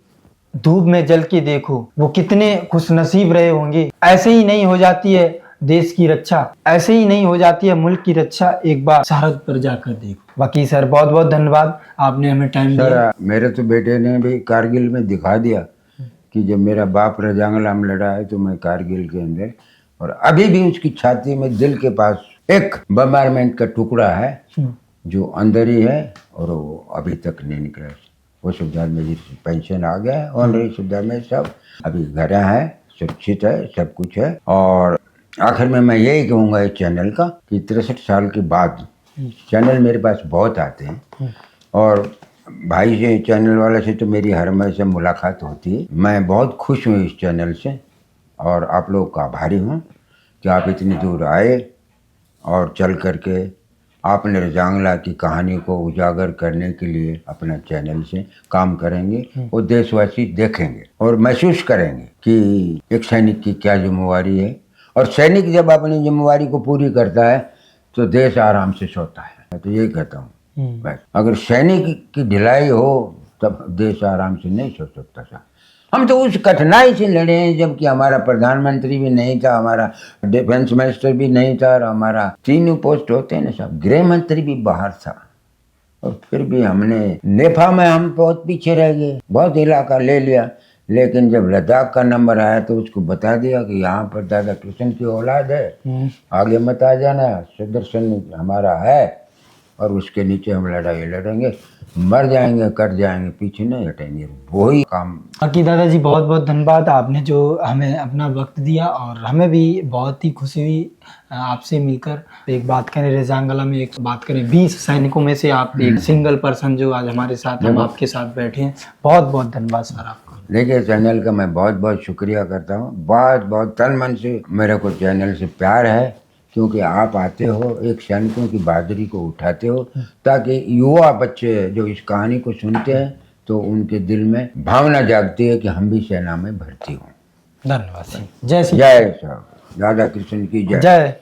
धूप में जल के देखो, वो कितने खुशनसीब रहे होंगे। ऐसे ही नहीं हो जाती है देश की रक्षा, ऐसे ही नहीं हो जाती है मुल्क की रक्षा, एक बार सरहद पर जाकर देखो। बाकी सर बहुत बहुत धन्यवाद, आपने हमें टाइम दिया। मेरे तो बेटे ने भी कारगिल में दिखा दिया कि जब मेरा बाप रेजांगला में लड़ा है तो मैं कारगिल के अंदर, और अभी भी उसकी छाती में दिल के पास एक बम्बारमेंट का टुकड़ा है जो अंदर ही है, और वो अभी तक नहीं निकला। वो सुबेदार में पेंशन आ गया है, ऑनरी सुबेदार में सब अभी घर है, सुरक्षित है, सब कुछ है। और आखिर में मैं यही कहूँगा इस चैनल का कि 63 साल के बाद चैनल मेरे पास बहुत आते हैं, और भाई से, चैनल वाले से तो मेरी हर हमेशा मुलाकात होती है। मैं बहुत खुश हूँ इस चैनल से, और आप लोग का आभारी हूँ कि आप इतनी दूर आए और चल करके आपने रेजांगला की कहानी को उजागर करने के लिए अपना चैनल से काम करेंगे, और देशवासी देखेंगे और महसूस करेंगे कि एक सैनिक की क्या जिम्मेवारी है। और सैनिक जब अपनी जिम्मेवारी को पूरी करता है तो देश आराम से सोता है। मैं तो यही कहता हूँ, बस अगर सैनिक की ढिलाई हो तब देश आराम से नहीं सो सकता था। हम तो उस कठिनाई से लड़े हैं जबकि हमारा प्रधानमंत्री भी नहीं था, हमारा डिफेंस मिनिस्टर भी नहीं था, और हमारा 3 पोस्ट होते हैं ना साहब, गृह मंत्री भी बाहर था, और फिर भी हमने नेफा में हम बहुत पीछे रह गए, बहुत इलाका ले लिया। लेकिन जब लद्दाख का नंबर आया तो उसको बता दिया कि यहाँ पर दादा कृष्ण की औलाद है, आगे मत आ जाना, सुदर्शन हमारा है, और उसके नीचे हम लड़ाई लड़ेंगे, मर जाएंगे, कट जाएंगे, पीछे नहीं हटेंगे। वही काम। बाकी दादाजी बहुत बहुत धन्यवाद, आपने जो हमें अपना वक्त दिया, और हमें भी बहुत ही खुशी हुई आपसे मिलकर। एक बात करें रेजांगला में, एक बात करें 20 सैनिकों में से आप एक सिंगल पर्सन जो आज हमारे साथ, हम आपके साथ बैठे हैं। बहुत बहुत धन्यवाद सर आपका। देखिए, चैनल का मैं बहुत बहुत शुक्रिया करता हूँ, बहुत बहुत तन मन से मेरे को चैनल से प्यार है, क्योंकि आप आते हो, एक सैनिकों की बहादुरी को उठाते हो, ताकि युवा बच्चे जो इस कहानी को सुनते हैं तो उनके दिल में भावना जागती है कि हम भी सेना में भर्ती हों। धन्यवाद सिंह। जय श्री जय साहब, राधा कृष्ण की जय। जय।